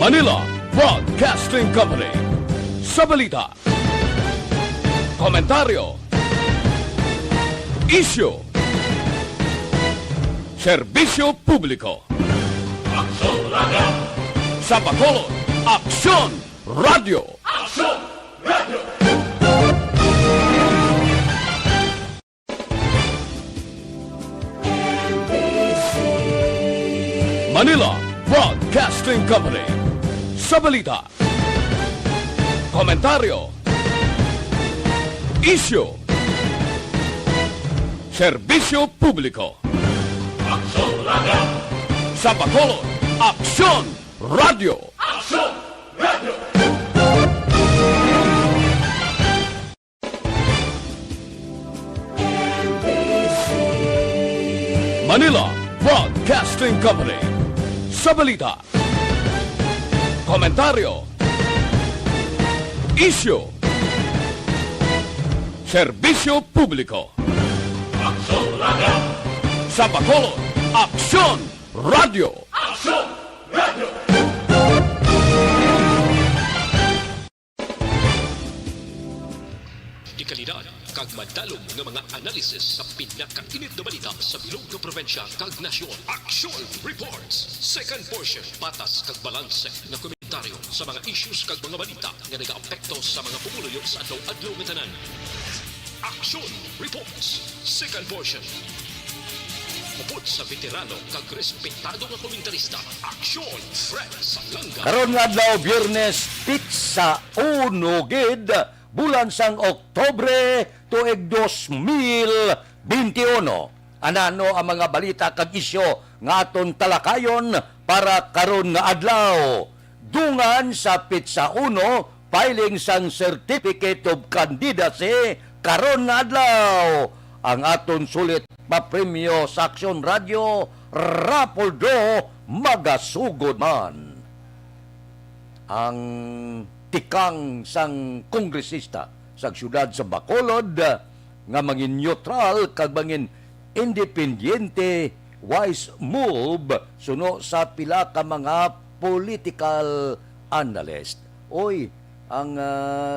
Manila Broadcasting Company. Sa balita, komentaryo, isyu, serbisyo publiko. Aksyon Radio! Sa Bacolod, Aksyon Radio! Aksyon Radio! Manila Broadcasting Company. Sa balita, komentaryo, isyu, serbisyo publiko. Aksyon Radio! Sa Bacolod, Aksyon Radio! Aksyon Radio! Manila Broadcasting Company. Sa balita, komentaryo, isyu, serbisyo publiko. Aksyon Radio! Sa Bacolod, Aksyon Radio! Aksyon Radio! Ikalidad kag madalong nga mga analisis sa pinakainit na balita sa bilog nga probinsya kag nasyon. Aksyon Reports. Second portion, patas kag balanse nga komentaryo sa mga issues kag mga balita nga nagaapekto sa mga pumuluyo sa adlaw-adlaw nga tanan. Aksyon Reports. Second portion. Mupod sa veterano kag respetado nga komentarista. Aksyon Fred Salanga. Karon nga adlaw Biyernes pitsa uno gid bulan sang Oktobre tuig 2021. Anano ang mga balita kag isyo nga aton talakayon para karon nga adlaw. Dungan sa pitsa uno filing sang Certificate of Candidacy karon nga adlaw. Ang aton sulit papremyo sa Aksyon Radio raffle draw magasugod man. Ang tikang sang kongresista sa syudad sa Bacolod nga mangin neutral kag mangin independiente wise move suno sa pila ka mga political analyst. Oy, ang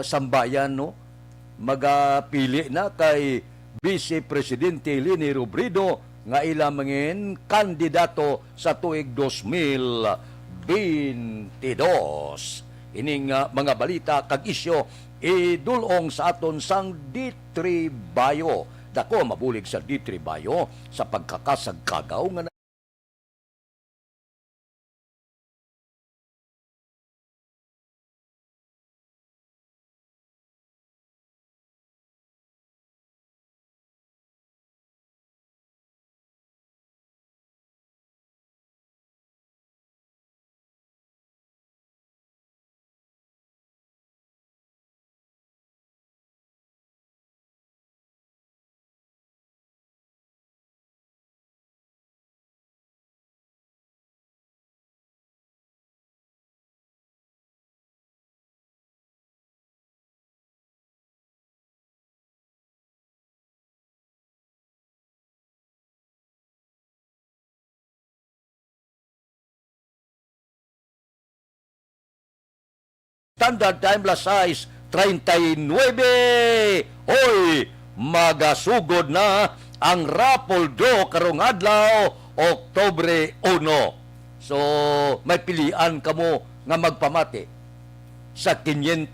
sambayan no magapili na kay Vice Presidente Leni Robredo nga ila mangin kandidato sa tuig 2022. Ining mga balita kag isyo idulong sa aton sang D3 Bayo. Dako mabulig sa D3 Bayo sa pagkakasagkagaw nga standard time la size 39. Oy, magasugod na ang raffle draw karong adlaw Oktobre 1. So, may pilian kamo nga magpamati sa 500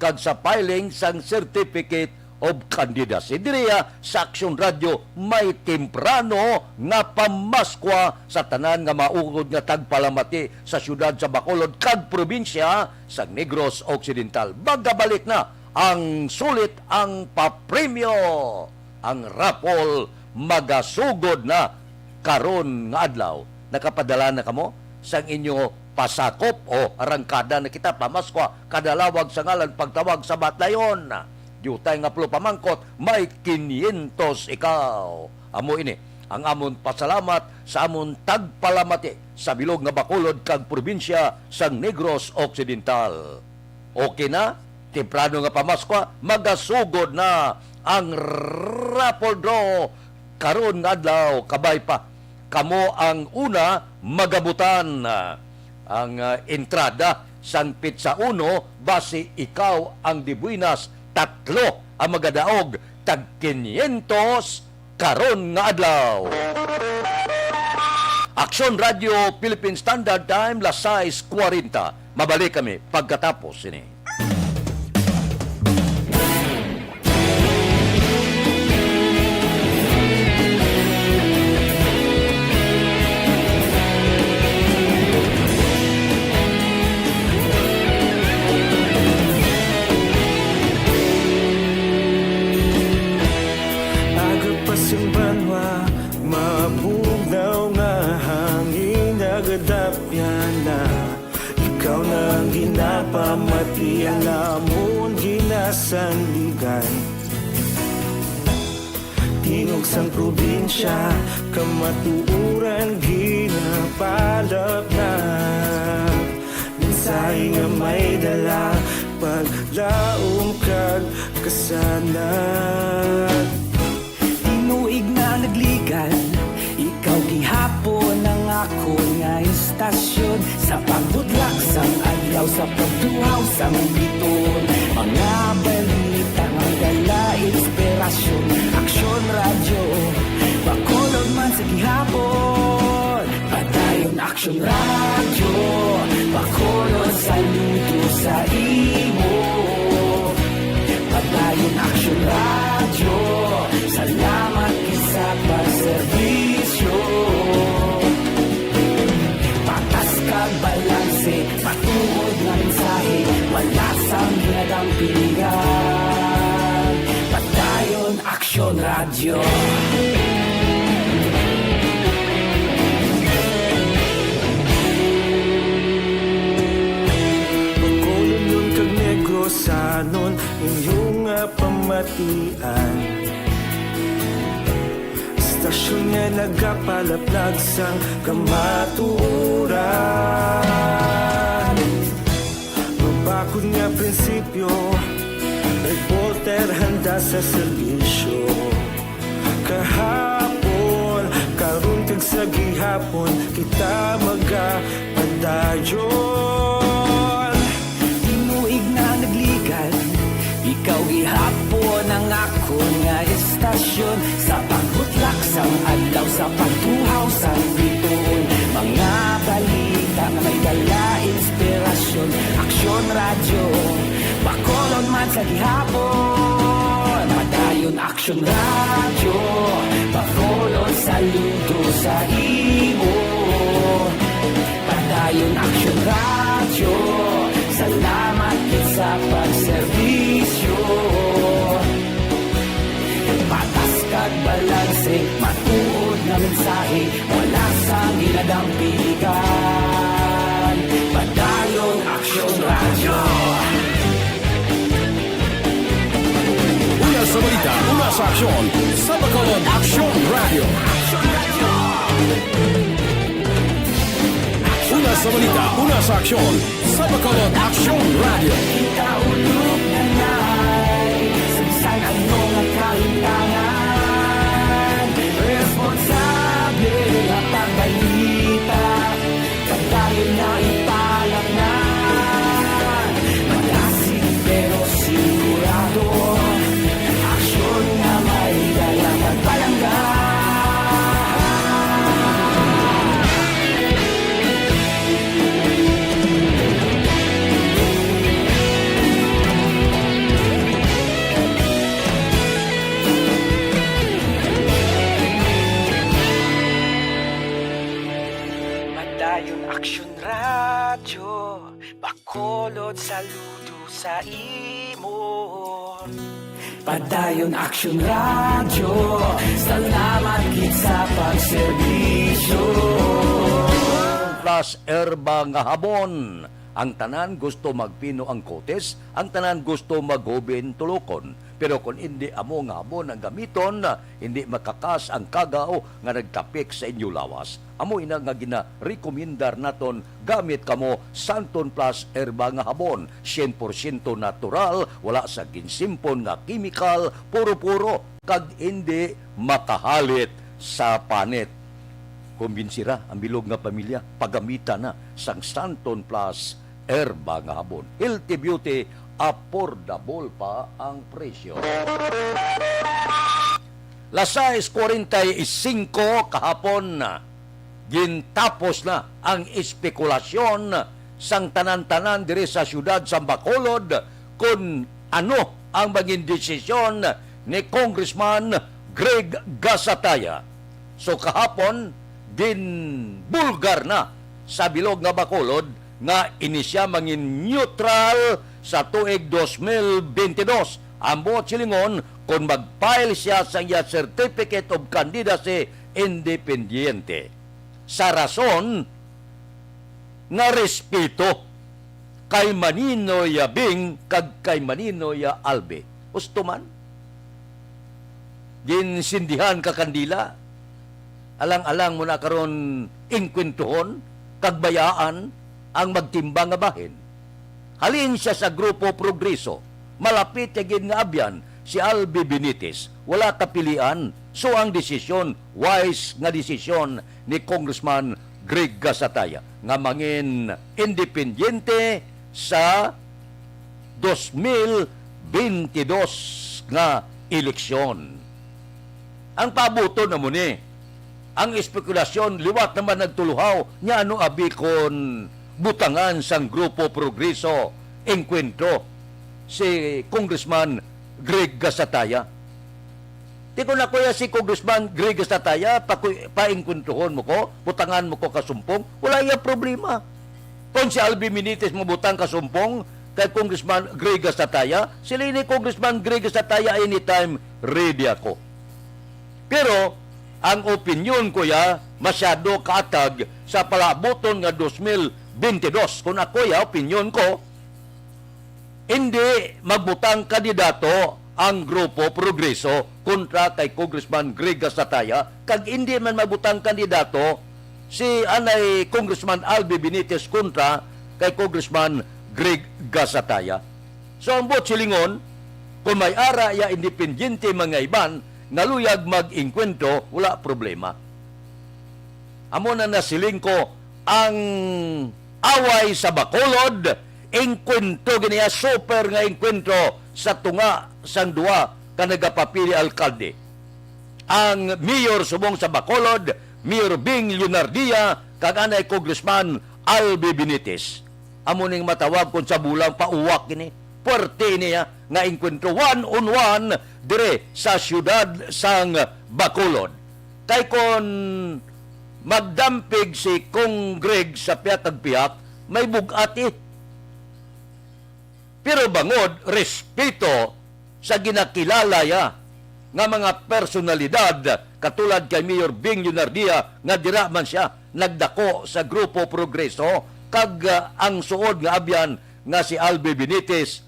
kag sa filing sang Certificate of Candidacy. Diriya sa Aksyon Radio may temprano nga pamaskwa sa tanan nga maugod nga tagpalamati sa syudad sa Bacolod kag probinsya sa Negros Occidental. Bagabalik na ang sulit ang papremyo. Ang raffle magasugod na karon nga adlaw. Nakapadala na kamo sang inyo pasakop o arangkada na kita pamaskwa kadalawag sa ngalan pagtawag sa batlayon. Jutay nga plo pamangkot, may 500 ikaw. Amo ini, ang amon pasalamat sa amon tagpalamati sa bilog nga Bacolod kag probinsya sa Negros Occidental. Okay na? Temprano nga pamaskwa, magasugod na ang raffle draw karon nga adlaw. Kabay pa, kamo ang una magabutan. ang entrada San Pizza 1 base ikaw ang dibuinas 3 ang magadaog tag 500 karon nga adlaw. Aksyon Radio Philippine Standard Time las 6:40. Mabalik kami pagkatapos ini. Mabugnaw nga hangin nagadapyan na ikaw nang ginapamatian namon ginasandigan Tingog sang probinsya kamatuuran ginapalap na mensahe nga may dala paglaom kag kasanan Tinuig na nagligan ikaw gihapon ang ako nga istasyon sa pagbudlak sang adlaw sa pagduhaw sang biton mga balita nga dala inspirasyon Aksyon Radio bakolog man sa gihapon padayon Aksyon Radio bakolog sa luto sa imo padayon Aksyon Radio salamat sa pagserbisyo patas kag balanse patuod nga mensahe wala sang ginadampingan padayon Aksyon Radio Pagkulong nun kag negrosanon inyong pamatian Stasyon nga nagapalaplag sang kamaturan Mabakod nga prinsipyo Reporter handa sa serbisyo Kahapon, karon kag sa gihapon Kita magapadayon Tinuig na nagligan Ikaw gihapon ang ako nga istasyon Sa pagbutlak sang adlaw Sa pagtuhaw sang biton Mga balita na may dala inspirasyon Aksyon Radio Bakolon man sa gihapon Padayon Aksyon Radio Bakolon saludo sa imo Padayon Aksyon Radio Salamat kit sa pagserbisyo Patas kag balanse matuod nga mensahe wala sang ginadampigan Padayon Aksyon Radio Una sa balita, una sa aksyon, sa Bacolod Aksyon Radio. Una sa balita, una sa aksyon, sa Bacolod Aksyon Radio. Ikaulog na na'y Sabisan ang mga kahintangan Responsable na pagbalita Pagdayon na ipalang na Malasig pero sigurado Aksyon na may dalang magpalangga Padayon Aksyon Radio Bacolod saludo sa imo Padayon Aksyon Radio Salamat kit sa pagserbisyo Plus erba nga habon. Ang tanan gusto magpino ang kotes, ang tanan gusto maghubin tulokon. Pero kung hindi amo nga habon ang gamiton, hindi makakas ang kagaw nga nagtapik sa inyo lawas. Amo ina nga gina-rekomendar naton gamit kamo Santon Plus erba nga habon. 100% natural, wala sa ginsimpon nga chemical, puro-puro, kag hindi makahalit sa panit. kumbensira ang bilog nga pamilya pagamita na sang Santon Plus Herba nga habon. Healthy Beauty, affordable pa ang presyo. Las 6:45 kahapon na gintapos na ang espekulasyon sang tanan-tanan diri sa syudad sa Bacolod kung ano ang maging desisyon ni Congressman Greg Gasataya. So kahapon bulgar na sa bilog nga Bacolod nga inisya mangin neutral sa tuig 2022. Ambot silingon kung mag-file siya sa iya Certificate of Candidacy Independiente. Sa rason nga respeto kay Maninoy Bing kag kay Maninoy Albe. Gusto man ginsindihan ka kandila, alang-alang mo na karon inkwentuhon, kagbayaan ang magtimbang nga bahin. Halin siya sa Grupo Progreso, malapit yagin nga abyan si Albi Benitez, wala kapilian, so ang desisyon, wise nga desisyon ni Congressman Greg Gasataya, nga mangin independiente sa 2022 nga eleksyon. Ang pabuto na muni, ang espekulasyon liwat naman nagtuluhaw nya ano abi kon butangan sang Grupo Progreso engkwentro si Congressman Greg Gasataya. Di ko na kuya si Congressman Greg Gasataya paengkwentuhon mo ko, butangan mo ko kasumpong, wala iya problema. Kung si Albi Benitez mo butang kasumpong kay Congressman Greg Gasataya, sila ni Congressman Greg Gasataya anytime ready ako. Pero ang opinion ko masyado kaatag sa palabuton nga 2022. Kung ako opinion ko, hindi magbutang kandidato ang Grupo Progreso kontra kay Congressman Greg Gasataya, kag hindi man magbutang kandidato si anay Congressman Albi Benitez kontra kay Congressman Greg Gasataya. So ang bot silingon, kung may ara ya independiente mga iban, naluyag mag-inkwento, wala problema. Amo na nasiling ko ang away sa Bacolod, inkwento giniya, super nga inkwento sa tunga sang duwa ka nagapapili alkalde. Ang mayor subong sa Bacolod, Mayor Bing Leonardia, kaganay Congressman Albi Benitez. Amo ning matawag kung sa bulang pauwak ini, puwerte niya nga inkwentro one-on-one dire sa syudad sang Bacolod. Kay kon magdampig si Kong Greg sa piatag-piak, may bugati. Pero bangod, respeto sa ginakilala nga mga personalidad katulad kay Mayor Bing Leonardia nga dira man siya nagdako sa Grupo Progreso kag ang suod nga abyan nga si Albi Benitez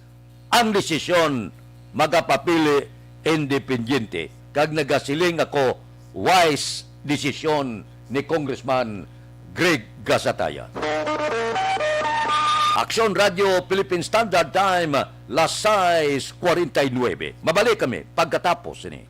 ang desisyon magapapili independiente. Kag nagasiling ako, wise desisyon ni Congressman Greg Gasataya. Aksyon Radio Philippine Standard Time, las 6:49. Mabalik kami pagkatapos ini.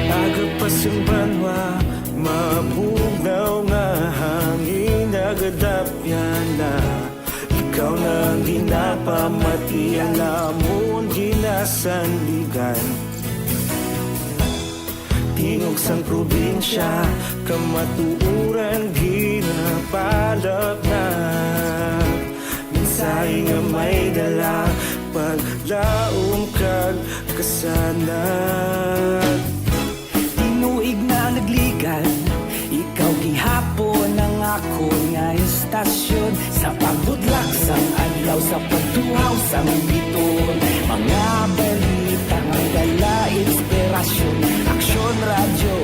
Agapasang banwa, mabugaw nga hangin, agadapyan na ikaw nang ginapamatian, lamon ginasanligan. Tingog sang probinsya, kamatuuran ginapalap na. Minsay nga may dala, paglaom kag kasanat. Tinuig na nagligan, ikaw gihapon ang ako nga istasyon. Sa pagbudlak sang adlaw, sa pagtuhaw sang biton, mga balita nga dala inspirasyon. Aksyon radyo,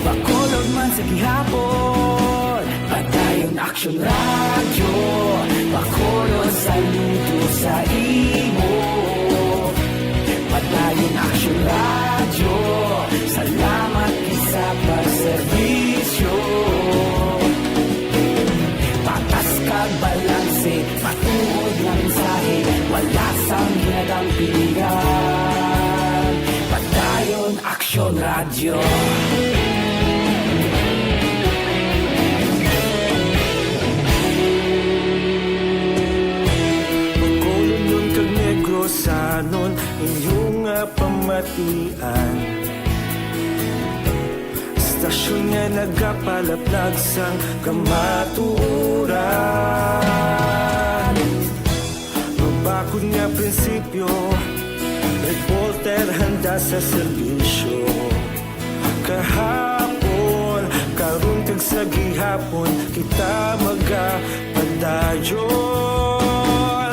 Bacolod man sa gihapon. Padayon Aksyon radyo, Bacolod saludo sa imo. Padayon Aksyon radyo, radyo. Pagkulong nun kag negro sanon inyong pamatian. Stasyon nga nagapalaplag sang kamaturan. Mabakod nga prinsipyo, reporter handa sa serbisyo. Kahapon, karon kag sa gihapon, kita magapadayon.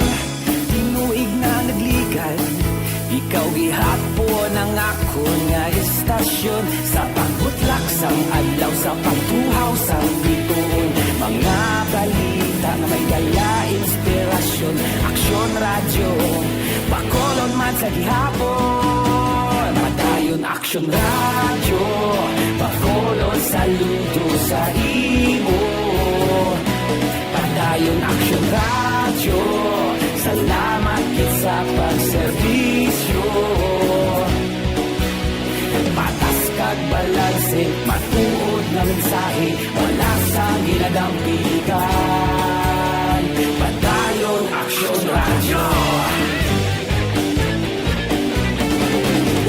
Tinuig na nagligan, ikaw gihapon ang ako nga istasyon. Sa pagbutlak sang adlaw, sa pagtuhaw sang bituon, mga balita na may dala inspirasyon. Aksyon radyo, pakolon man sa gihapon. Padayon aksyon radyo, pakolon saludo sa imo. Padayon aksyon radyo, salamat kit sa pagserbisyo. Patas kag balanse, matuod na mensahe, wala sang ginadampikan. Padayon aksyon radyo.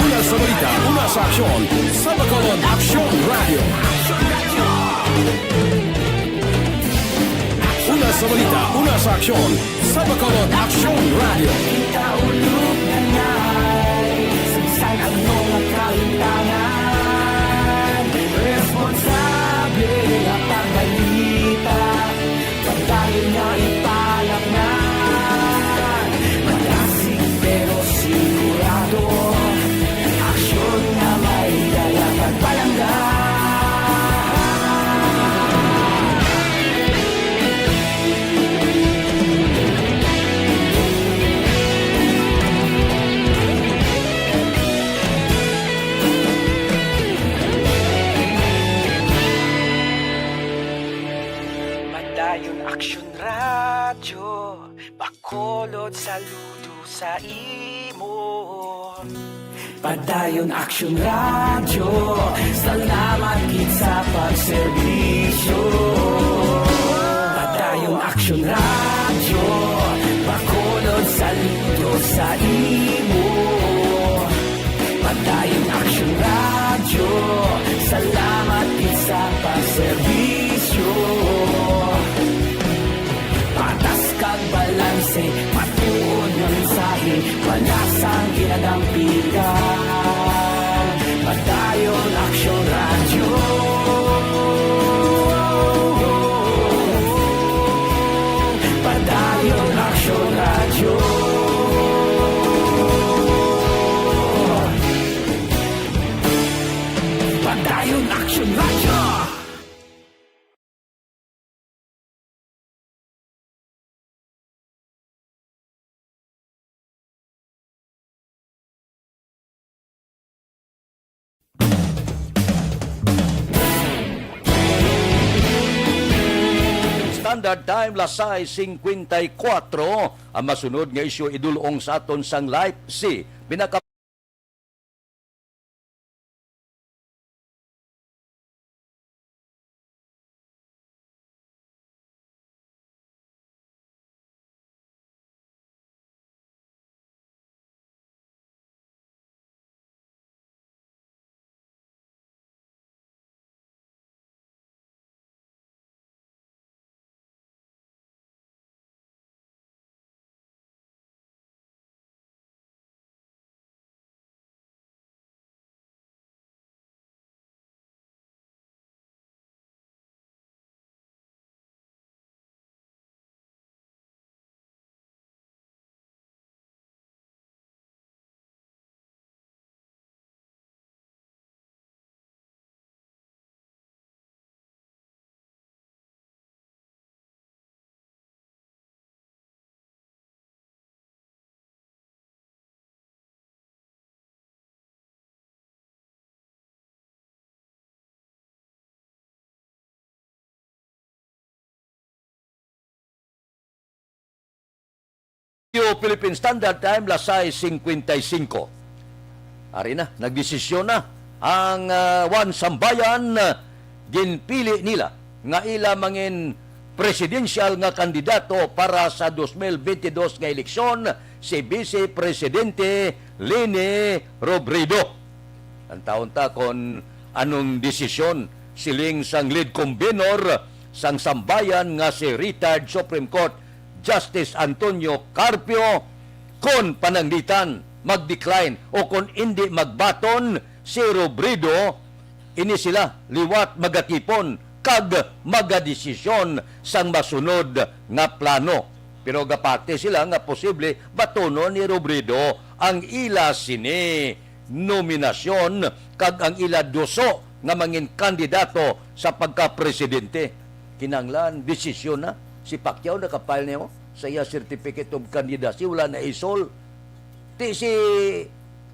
Una sa balita, una sa aksyon, sa Bacolod Aksyon Radio. Una sa balita, una sa aksyon, sa Bacolod Aksyon Radio. Kita ulog na ngay, sagsay ang mga kalintangan. Responsable ang pagbalita, pagdayon na ipalaknan. Magasig pero sigurado, aksyon na may dala pagpalanggan. Padayon aksyon radyo, bakolod saludo sa imo. Padayon aksyon radyo, salamat kit sa pagserbisyo. Padayon aksyon radyo, bakolod saludo sa imo. Padayon aksyon radyo, salamat kit sa pagserbisyo. Patas kag balanse, matuod ng mensahe, wala sang ginadampigan. Padayon aksyon radyo. Padayon aksyon radyo. Padayon aksyon radyo. Standard Time lasay 54 ang masunod nga isyu idulong sa aton sang Life C. Pinaka Philippine Standard Time lasay 55. Ari na, nagdesisyon na ang wan sambayan ginpili nila nga ila mangin presidential nga kandidato para sa 2022 nga eleksyon si Vice Presidente Leni Robredo. Ang taon ta kon anong desisyon siling sang lead convenor sang sambayan nga si retired Supreme Court Justice Antonio Carpio kon pananglitan mag-decline o kon hindi magbaton si Robredo, ini sila liwat magatipon kag magadesisyon sang masunod nga plano. Pero gapate sila nga posible batono ni Robredo ang ila sini nominasyon kag ang ila doso nga mangin kandidato sa pagka-presidente. Kinanglan, desisyon na. Si Pacquiao nakapile niyo sa iya certificate of candidacy, wala na isol. Ti si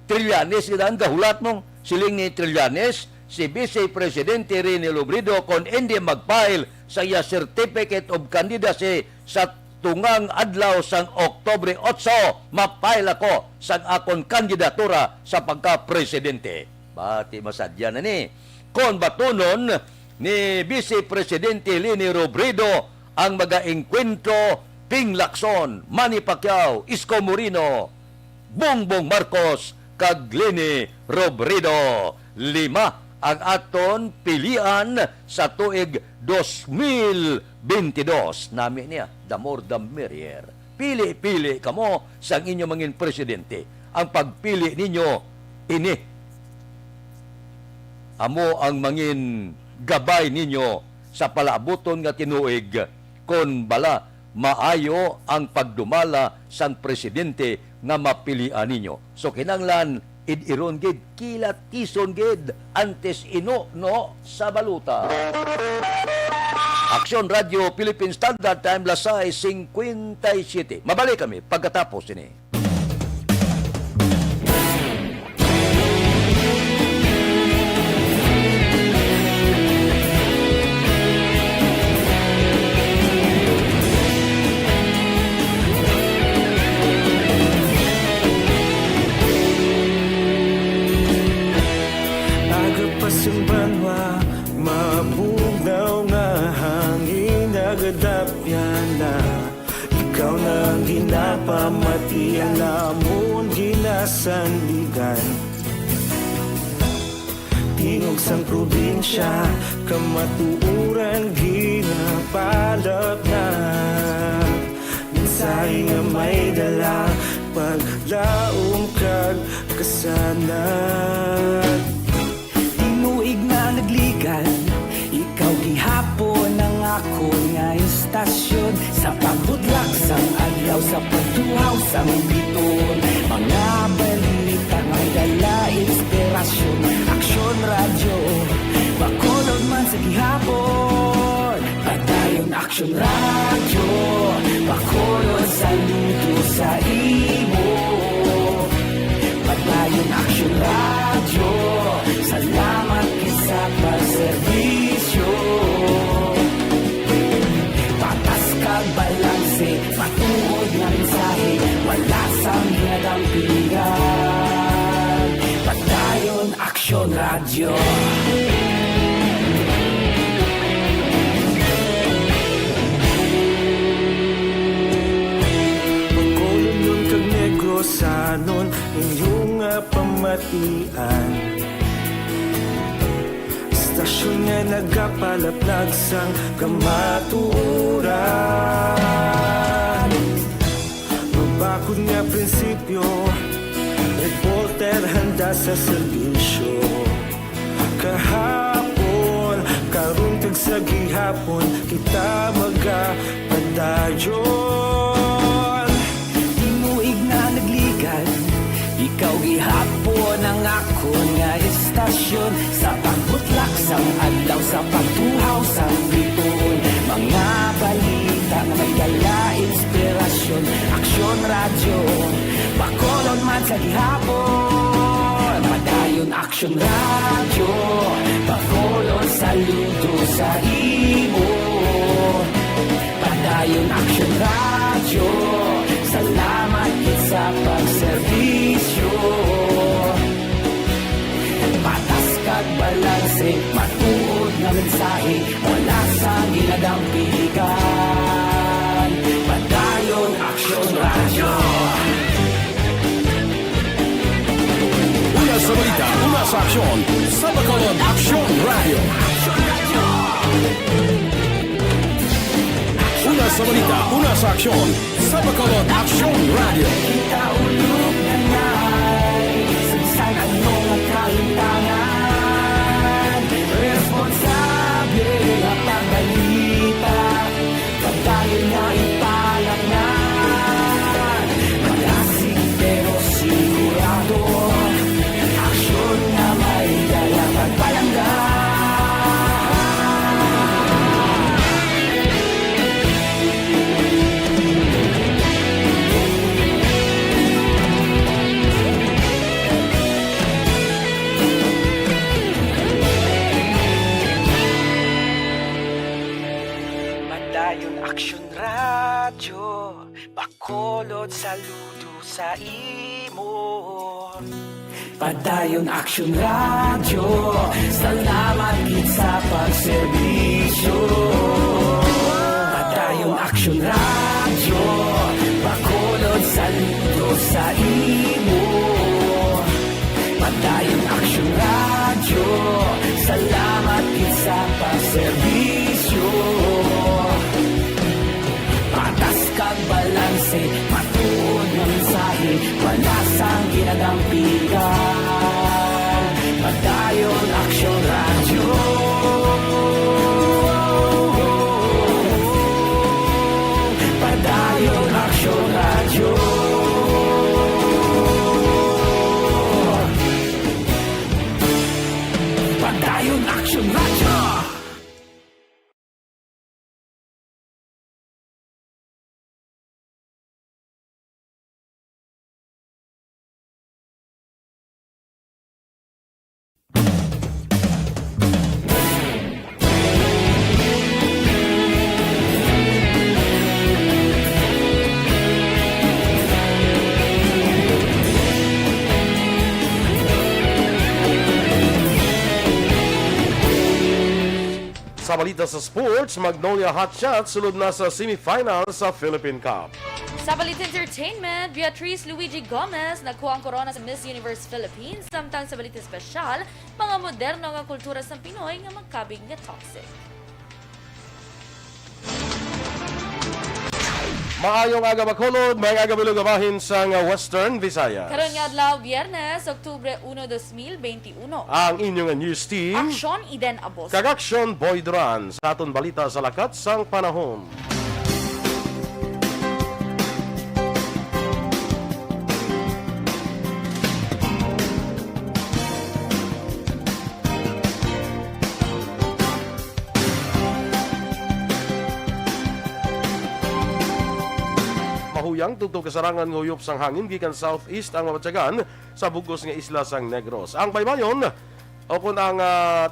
Trillanes, ang gahulat mong siling ni Trillanes, si Vice Presidente Leni Robredo kon hindi mag-file sa iya certificate of candidacy sa tungang adlaw sang Oktubre 8, ma-file ako sang akon kandidatura sa pagka-presidente. Bati masadya na ni. Kon batunon ni Vice Presidente Leni Robredo ang mag-enkwentro Ping Lacson, Manny Pacquiao, Isko Moreno, Bongbong Marcos, kag Leni Robredo. 5 ang aton pilian sa tuig 2022. Nami niya, the more the merrier. Pili-pili kamo sa inyo mangin presidente. Ang pagpili ninyo, ini. Amo ang mangin gabay ninyo sa palabuton nga tinuig kon bala maayo ang pagdumala sang presidente nga mapilian ninyo. So kinanglan iron gid kilat tison gid antes ino no sa baluta. Aksyon Radio Philippine Standard Time lasay 57. Mabalik kami pagkatapos ini. Pasang banwa, mabugnaw nga hangin nagadapyan na. Ikaw nang ginapamati ang lamon ginasandigan. Tingog sang probinsya, kamatuuran ginapalap na. Minsay nga may dala, paglaom kag kasanan. Tinuig na nagligan, ikaw gihapon ang ako nga istasyon. Sa pagbudlak sang adlaw, sa pagtuhaw sang biton. Mga balita may dala inspirasyon. Aksyon radyo, bakolod man sa gihapon. Padayon aksyon radyo, bakolod sa luto sa imo. Padayon aksyon radyo, salamat sa pagserbisyo. Patas kag balanse, patuod na mensahe, wala sang hinadampingan. Padayon Aksyon Radyo. Pagkolon nun kag negro sanon inyong pamatian. Stasyon nga nagapalaplag sang kamaturan. Mabakod nga prinsipyo, reporter handa sa serbisyo. Kahapon, karong kag sa gihapon, kita magapadayon. Tinuig na nagligan, ikaw gihapon ang ako nga istasyon. Sa pagbutlak sang adlaw, sa pagtuhaw sang biton. Mga balita na may dala inspirasyon. Aksyon radyo, bakolon man sa gihapon. Padayon Aksyon radyo, bakolon saludo sa imo. Padayon Aksyon radyo, salamat sa pagserbisyo. Patas na mensahe mula sa ginadampigan. Padayon Aksyon Radyo. Una sa balita, una sa aksyon. Sa Bacolod Aksyon Radio. Una sa balita, una sa aksyon. Sa Bacolod Aksyon Radio. Kita ulog na na'y sagsag anong ang kalintangan. Responsable ang pagbalita, pagdayon na ipalaknan. Malasig pero sigurado, aksyon na may dala pagpalanggan. Padayon Aksyon Radyo, Bacolod saludo sa imo. Padayon Aksyon Radyo, salamat gid sa pagserbisyo. Padayon Aksyon Radyo, Bacolod saludo sa imo. Padayon Aksyon Radyo, salamat gid sa pagserbisyo. Patas kag balanse, matuod ng mensahe, wala sang ginadampigan. Padayon Aksyon Radyo. Padayon Aksyon Radyo. Padayon Aksyon Radyo. Sa balita sa sports, Magnolia Hotshots sulod na sa semifinal sa Philippine Cup. Sa balita entertainment, Beatrice Luigi Gomez nakuha ang korona sa Miss Universe Philippines. Samtang sa balita espesyal, mga moderno nga kultura sa Pinoy nga magkabig nga toxic. Maayong aga Bacolod, may aga bilugabahin sa Western Visayas. Karon nga adlaw Biyernes, Oktubre 1, 2021. Ang inyong news team, Aksyon Iden Abos. Kagaksyon Boy Duran, sa aton balita sa lakat sang panahon. Mahuyang tugtog kasarangan ng huyop sang hangin gikan southeast ang mabatyagan sa bugos nga isla sang Negros. Ang baybayon o kung ang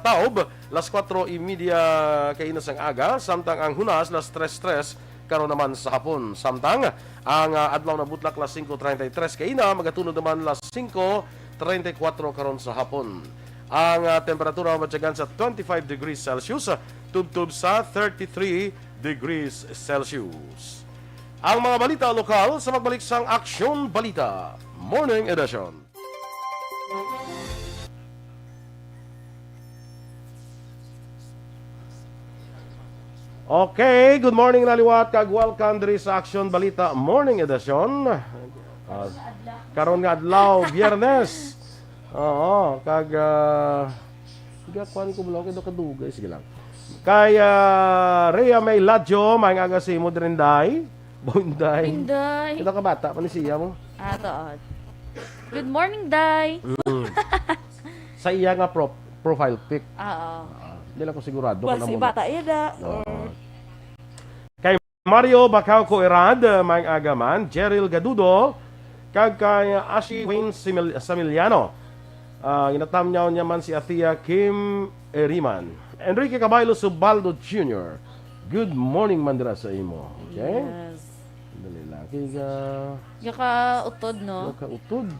taob las 4:30 kainos ang aga, samtang ang hunas las 3:03 karon naman sa hapon. Samtang ang adlaw na butlak las 5:33 kaina, magatunod naman las 5:34 karon sa hapon. Ang temperatura mabatyagan sa 25 degrees Celsius, tubtub sa 33 degrees Celsius. Ang mga balita lokal sa magbalik sang Aksyon Balita Morning Edition. Okay, good morning naliwat kag welcome diri sa Aksyon Balita Morning Edition. Karon nga adlaw Biyernes. Oo, kag kwan ko blog do kadugay sige lang. Kay Rhea May Ladjo, may nga si Modrinday. Bonday. Inday. Ito ka bata, panisiya mo? Tood. Good morning, Day. Sa iya nga profile pic. Oo. Hindi lang ko sigurado. Si bata ida. Kay Mario Bacauco Erad, may agaman, Jeril Gadudo, kag kay Ashi Wayne Samiliano. Inatam niya man si Athea Kim Eriman. Enrique Caballo Subaldo Jr. Good morning mandira sa imo. Okay? Yes. Dali lang. Kaya Yaka utod, no? utod.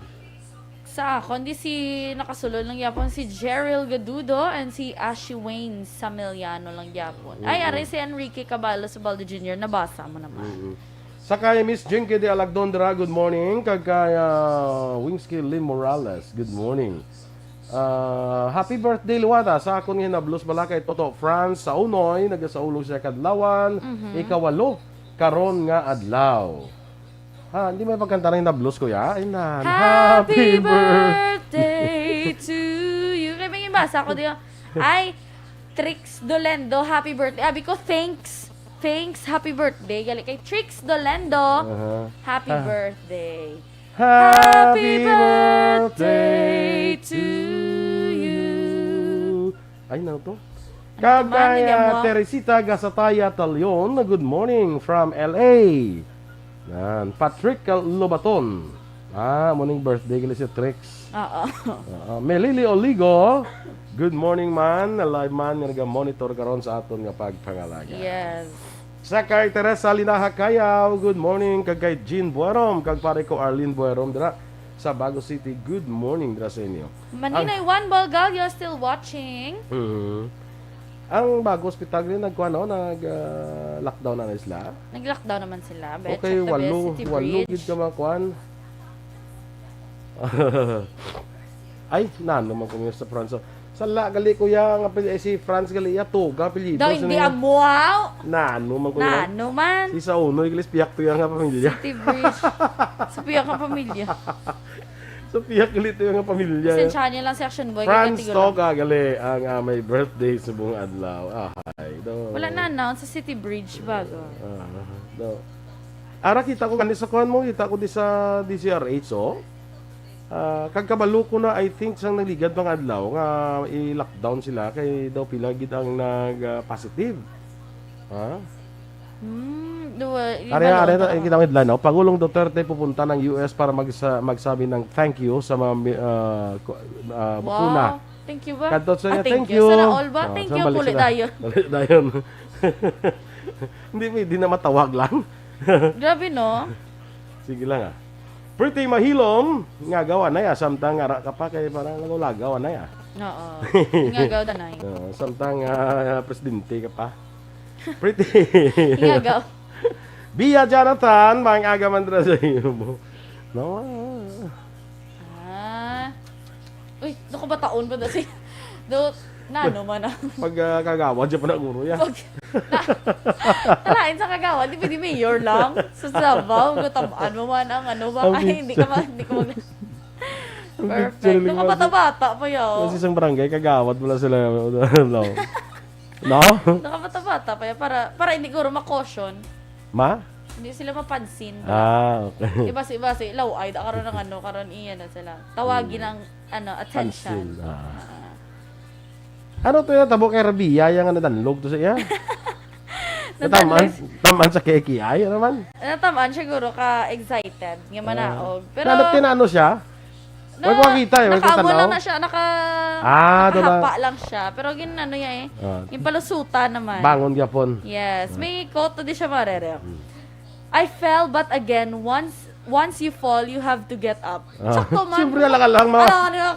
Sa ako, hindi si nakasulod lang yapon si Jerrel Gadudo and si Ashley Wayne Samiliano lang yapon. Ay, aray si Enrique Caballo Subaldo Jr. Nabasa mo naman. Sakay Miss Jinky de Alagdondra, good morning. Kagay Wingsky Lynn Morales, good morning. Happy birthday Luwata sa akon nga nablos balakay Toto France sa unoy nagasaulog siya kadlawan ikawalo karon nga adlaw. Ha, hindi may pagkanta rin nablos kuya. Ay nan. Happy birthday to you. Kaya may basa ko diyo. Ay, Trix Dolendo, happy birthday. Abi ko, thanks. Thanks, happy birthday. Gali kay Trix Dolendo, happy birthday. Happy birthday to you. Ay, ano to? Kagay Teresita Gasataya Talyon, good morning from LA. Yan, Patrick Lobaton. Morning birthday gali si Trix. Melili Oligo, good morning man, alive man nga monitor karon sa aton nga pagpangalaga. Yes. Sakay Teresa Linaha Kayaw, good morning kagay Jean Buerom, kag pare ko Arlene Buerom dira sa Bago City. Good morning dira sa inyo. Maninay Juan Balgallo still watching. Ang Bago Hospital rin nag-lockdown na sila. Nag-lockdown naman sila. Bet, Okay, check the walo City Bridge. gid ka makuan. Ay, nano man kung sa France. Sala gali kuya nga si France gali ya to ga apelyido. Daw hindi amuaw. Nano man kuya. Nano man. Si sa uno iglis piyak to yang nga pamilya. City Bridge. Sa piyak ang pamilya. So piyak gali to yang nga pamilya. Sensya niya lang si Action Boy. France to ga gali ang may birthday sa buong adlaw. Ay, do. Wala na announce sa City Bridge bago. Do. Ara kita ko kanisa kuan mo, kita ko di sa DCRH oh. Kagkabalo ko na I think sang nagligad pang adlaw nga i-lockdown sila kay daw pila gid ang nag-positive. Ha? Are kita mo headline no? Pangulong Duterte pupunta ng US para magsabi ng thank you sa mga bakuna. Wow. Thank you ba? Kadto sa thank you. Sana all ba? Thank you kulit tayo. Dayon. Hindi na matawag lang. Grabe no? Sige lang Pretty mahilom nga gawa na ya samtang ara ka pa kay parang nagulagaw na ya. Oo. Ingagaw na nay. Samtang presidente ka pa. Pretty. Ingagaw. Bia Jonathan, mang aga man dra sa iyo mo. No. Uy, do ko ba taon ba dasi? Do nano man na. Pag kagawa di pa na guro ya. Talain sa kagawa, di pwede mayor lang. Sa Sabaw, gutamaan mo man ang ano ba? Ay, hindi ko mag... Perfect. Nakabata-bata pa yun. Kasi isang barangay, kagawad mo lang sila. No? Nakabata-bata pa yun. Para hindi ko makosyon. Ma? Hindi sila mapansin. Okay. Iba si Laway. Karoon ng ano, karoon iyan na sila. Tawagin ng attention. Ano to yung tabo kay Rabia? Yang nadanlog to sa iya? Tamaan sa keki ay naman. Natamaan siguro ka excited nga manaog. Pero tinano siya? Wag ko makita Nakaamo lang na siya, nakahapa lang siya. Pero ginano niya yung palusutan naman. Bangon gyapon. Yes, may quote di siya marere. I fell but again once you fall you have to get up. Sakto man. Siyempre lang ma.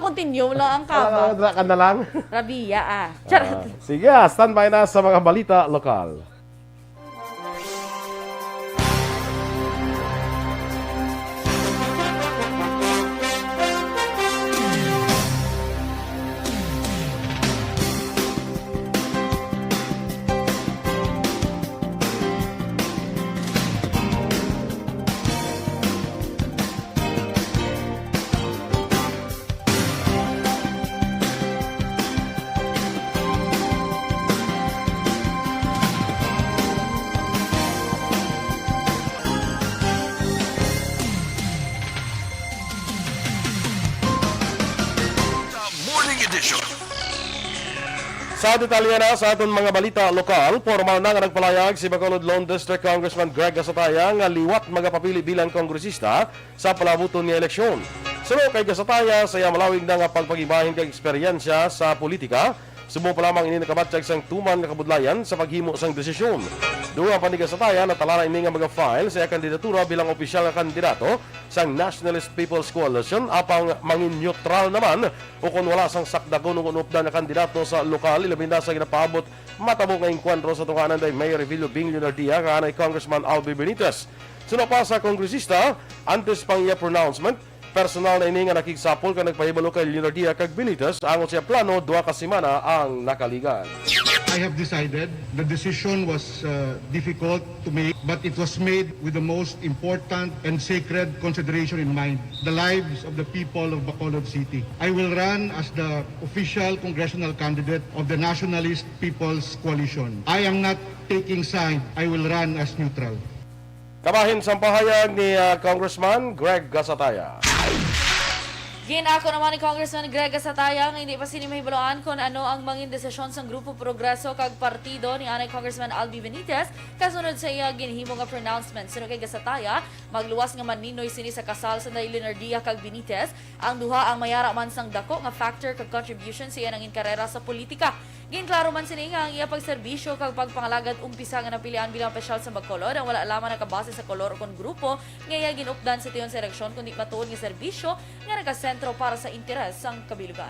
Continue lang ang kaba. Ka na lang. Rabia Charot. Sige, standby na sa mga balita lokal. Sa detalye na sa aton mga balita lokal, formal na nga nagpalayag si Bacolod Lone District Congressman Greg Gasataya nga liwat magapapili bilang kongresista sa palabuton nga eleksyon. Suno kay Gasataya, saya malawig na nga pagpagibahin kag eksperyensya sa politika Subo pa lamang ini nakabatsyag sang tuman nga kabudlayan sa paghimo sang desisyon. Duha ang panigasatayan na talana ini nga mga file sa kandidatura bilang opisyal nga kandidato sang Nationalist People's Coalition apang mangin neutral naman o kung wala sang sakdagon o unupdan na kandidato sa lokal ilabi na sa ginapaabot matabo nga inkwentro sa tunganan day Mayor Revilio Bing Leonardia kahanay Congressman Albi Benitez. Sino pa sa kongresista, antes pang iya pronouncement, personal na ini nga nakigsapol ka nagpahibalo kay Leonardia kag Benitez angon siya plano duha ka semana ang nakaligan. I have decided the decision was difficult to make, but it was made with the most important and sacred consideration in mind, the lives of the people of Bacolod City. I will run as the official congressional candidate of the Nationalist People's Coalition. I am not taking side. I will run as neutral. Kabahin sa pahayag ni Congressman Greg Gasataya. Ginako naman ni Congressman Greg Gasataya nga hindi pa sini mahibaloan kung ano ang mangin desisyon sang Grupo Progreso kag partido ni anay Congressman Albi Benitez kasunod sa iya ginhimo nga pronouncement. Sino kay Gasataya, magluwas nga maninoy sini sa kasal sa Leonardia kag Benitez, ang duha ang mayara man sang dako nga factor kag contribution sa iya nangin karera sa politika. Ginklaro man sini nga ang iya pagserbisyo kag pagpangalagad umpisa nga napilian bilang opisyal sa Bacolod ang wala lamang nakabase sa kolor o kon grupo nga iya ginupdan sa tiyon sa eleksyon kundi matuod nga serbisyo nga nagasentro para sa interes sang kabilugan.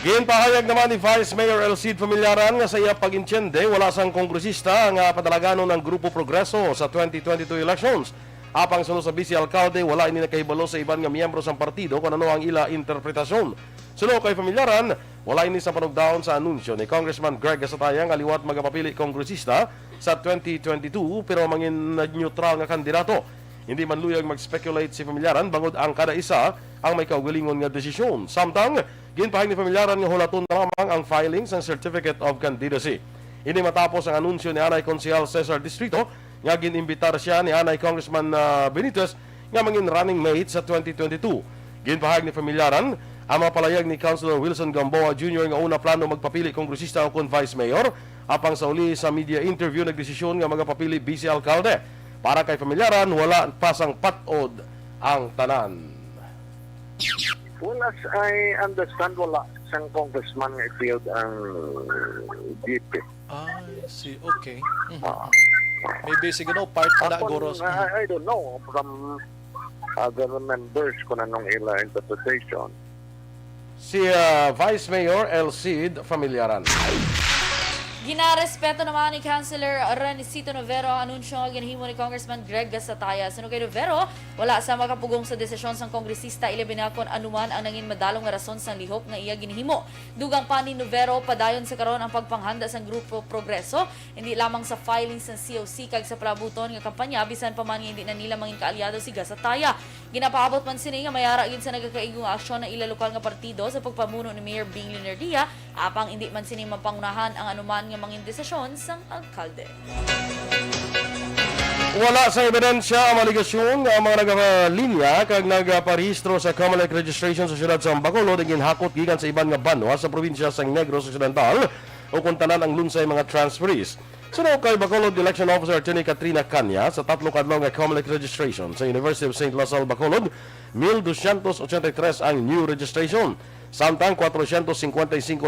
Ginpahayag naman ni Vice Mayor Elcid Familiaran nga sa iya pag-intyende wala sang kongresista nga padalagano ng Grupo Progreso sa 2022 elections. Apang sunod sa Vice Alcalde, wala ini nakahibalo sa iban nga miyembro sang partido kung ano ang ila interpretasyon. Sunod kay Familiaran, wala ini sa panugdaon sa anunsyo ni Congressman Greg Gasataya nga liwat magapapili kongresista sa 2022 pero mangin neutral nga kandidato. Hindi man luyag mag-speculate si Familiaran bangod ang kada isa ang may kaugalingon nga desisyon. Samtang, ginpahing ni Familiaran nga hulaton na lamang ang filing sa Certificate of Candidacy. Ini matapos ang anunsyo ni Anay Konsehal Cesar Distrito nga ginimbitar siya ni Anay Congressman Benitez nga mangin running mate sa 2022. Ginpahayag ni Familiaran, ang mapalayag ni Councilor Wilson Gamboa Jr. nga una plano magpapili kongresista o kon vice mayor, apang sa uli sa media interview nagdesisyon nga magpapili vice alcalde. Para kay Familiaran, wala pasang patod ang tanan. Well, as I understand, wala isang congressman nga i-field ang DP. I see. Okay. Maybe siguro part pa na Goros. I don't know from other members kung anong ila interpretation. Si Vice Mayor Elcid Familiaran. Ginarespeto naman ni Councilor Renicito Novero ang anunsyo nga ginhimo ni Congressman Greg Gasataya. Sino kay Novero, wala sa makapugong sa desisyon sang kongresista ilabi na kon anuman ang nangin madalong nga rason sang lihok nga iya ginhimo. Dugang pa ni Novero padayon sa karon ang pagpanghanda sang Grupo Progreso, hindi lamang sa filing sa COC kag sa palabuton nga kampanya bisan pa man hindi na nila mangin kaalyado si Gasataya. Ginapaabot man sini nga mayara gid sa nagakaigong aksyon ng ila lokal nga partido sa pagpamuno ni Mayor Bing Leonardia apang hindi man sini mapangunahan ang anuman nga mangin desisyon sang alkalde. Wala sa ebidensya ang maligasyon nga mga nagalinya kag nagparehistro sa Comelec registration sa siyudad sa Bacolod ang ginhakot gikan sa iban nga banwa sa probinsya sang Negros Occidental o kung tanan ang lunsay mga transferees. Sunod kay Bacolod Election Officer Attorney Katrina Canya sa tatlo kadlaw nga Comelec registration sa University of St. Lazal Bacolod, 1,283 ang new registration. Samtang 455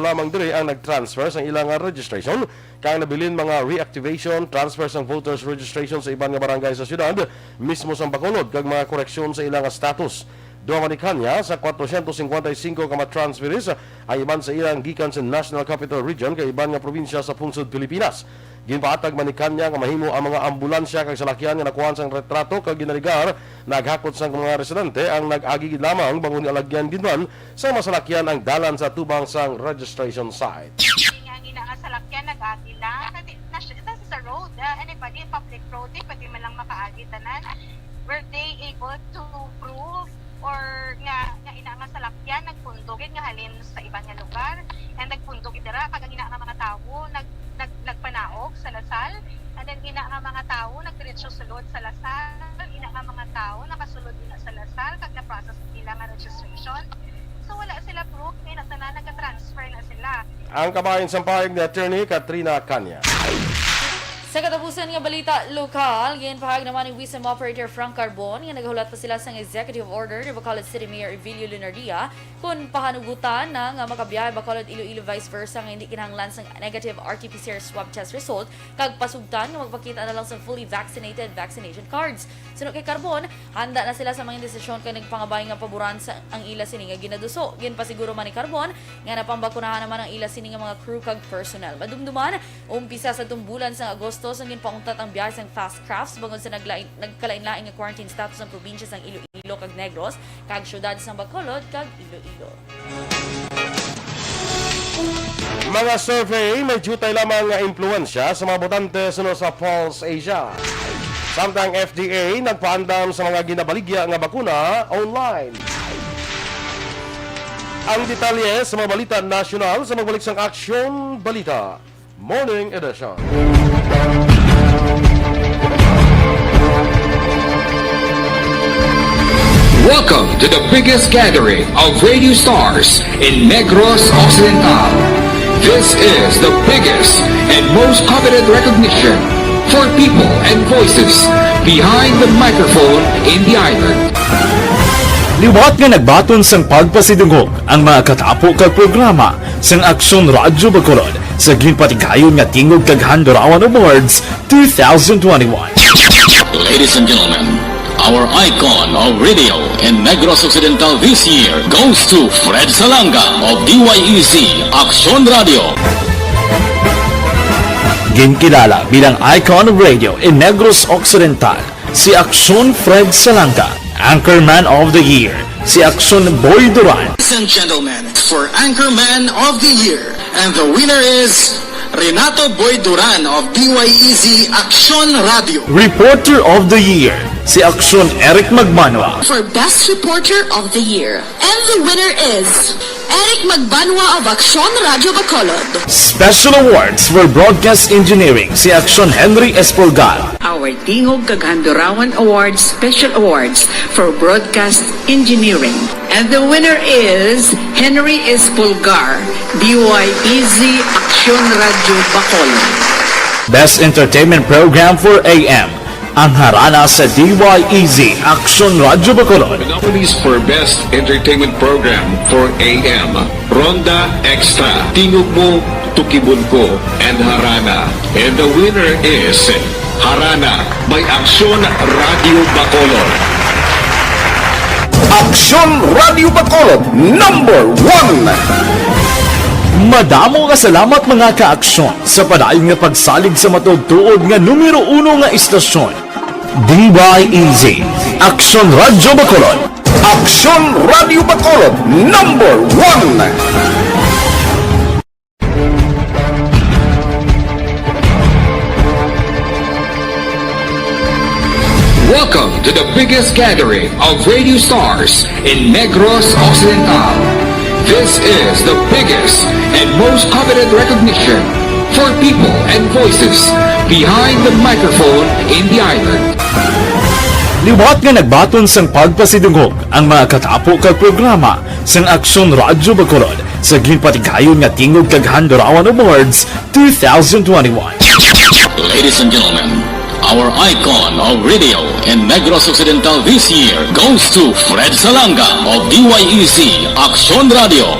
lamang diri ang nag-transfer sa ilang registration kaya nabilin mga reactivation, transfer sang voters registration sa ibang nga barangay sa siyudad mismo sa Bacolod kag mga koreksyon sa ilang status. Duha man ni Kanya sa 455 ka transferees ay iban sa ilang gikan sa National Capital Region kay iban nga probinsya sa pungsod Pilipinas. Ginpaatag man ni Kanya nga mahimo ang mga ambulansya kag salakyan nga nakuhaan sang retrato kag ginaligar naghakot sang mga residente ang nag-agi lamang bangon ni alagyan ginwan sa masalakyan ang dalan sa tubang sang registration site. Nga salakyan nag-agi lang kasi sa road, anybody public road pwede man lang makaagi tanan. Were they able to prove or nga ina nga salakyan nagpundogin nga halin sa ibang nga lugar and nagpundog dira kag ina nga mga tawo nagpanaog sa Lasal and then ina nga mga tawo nagdiretso sulod sa Lasal, ina nga mga tawo nakasulod din sa Lasal kag na-process nila nga registration. So wala sila proof nga na nag-transfer na sila. Ang kabahin sa pahayag ni Attorney Katrina Canya. Sa katapusan nga balita lokal, ginpahag naman ni Wisdom Operator Frank Carbon nga naghulat pa sila sa Executive Order ni Bacolod City Mayor Evilio Lunardia kung pahanugutan na nga makabiyahe Bacolod Iloilo vice versa nga hindi kinahanglan sa negative RT-PCR swab test result kag pasugtan nga magpakita na lang sa fully vaccinated vaccination cards. Sunod kay Carbon, handa na sila sa mga desisyon kay nagpangabay nga paboran sa ang ila sini nga ginaduso. Ginpasiguro man ni Carbon nga napambakunahan naman ang ila sini nga mga crew kag personnel. Madumduman, umpisa sa tumbulan sa Agosto sa ginpauntat ang biyahe sang fast crafts bangod sa nagkalain-laing nga quarantine status ng probinsya sang Iloilo kag Negros kag syudad sang Bacolod kag Iloilo. Mga survey, may jutay lamang nga impluensya sa mga botante sunod sa Pulse Asia. Samtang FDA nagpaandam sa mga ginabaligya nga bakuna online. Ang detalye sa mga balita nasyonal sa magbalik sang Aksyon Balita Morning Edition. Welcome to the biggest gathering of radio stars in Negros Occidental. This is the biggest and most coveted recognition for people and voices behind the microphone in the island. Liwat nga nagbaton sang pagpasidungog ang mga katapo kag programa sang Aksyon Radyo Bacolod sa ginpatigayon nga tingog kag Handurawan Awards 2021. Ladies and gentlemen, our icon of radio in Negros Occidental this year goes to Fred Salanga of DYEZ Aksyon Radio. Ginkilala bilang icon of radio in Negros Occidental, si Aksyon Fred Salanga. Anchorman of the Year, si Aksyon Boy Duran. Ladies and gentlemen, for Anchorman of the Year, and the winner is Renato Boy Duran of DYEZ Aksyon Radio. Reporter of the Year, si Aksyon Eric Magmanwa. For Best Reporter of the Year, and the winner is Eric Magbanwa of Aksyon Radio Bacolod. Special awards for broadcast engineering, si Aksyon Henry Espolgar. Our Tingog Kaghandurawan Awards Special Awards for Broadcast Engineering. And the winner is Henry Espolgar, DYEZ Aksyon Radio Bacolod. Best Entertainment Program for AM, ang harana sa DYEZ Aksyon Radio Bacolod. Nominees for Best Entertainment Program for AM, Ronda Extra, Tingog Mo, Tukibon Ko, and Harana. And the winner is Harana by Aksyon Radio Bacolod. Aksyon Radio Bacolod, #1. Madamo nga salamat mga ka-aksyon sa padayon nga pagsalig sa matugtuod nga numero 1 nga istasyon. DYEZ Aksyon Radio Bacolod. Aksyon Radio Bacolod, #1. Welcome to the biggest gathering of radio stars in Negros Occidental. This is the biggest and most coveted recognition for people and voices behind the microphone in the island. Liwat nga nagbaton sang pagpasidungog ang mga katapo kag programa sang Aksyon Radyo Bacolod sa ginpatigayon nga tingog kag Handurawan Awards 2021. Ladies and gentlemen, our icon of radio in Negros Occidental this year goes to Fred Salanga of DYEZ Aksyon Radio.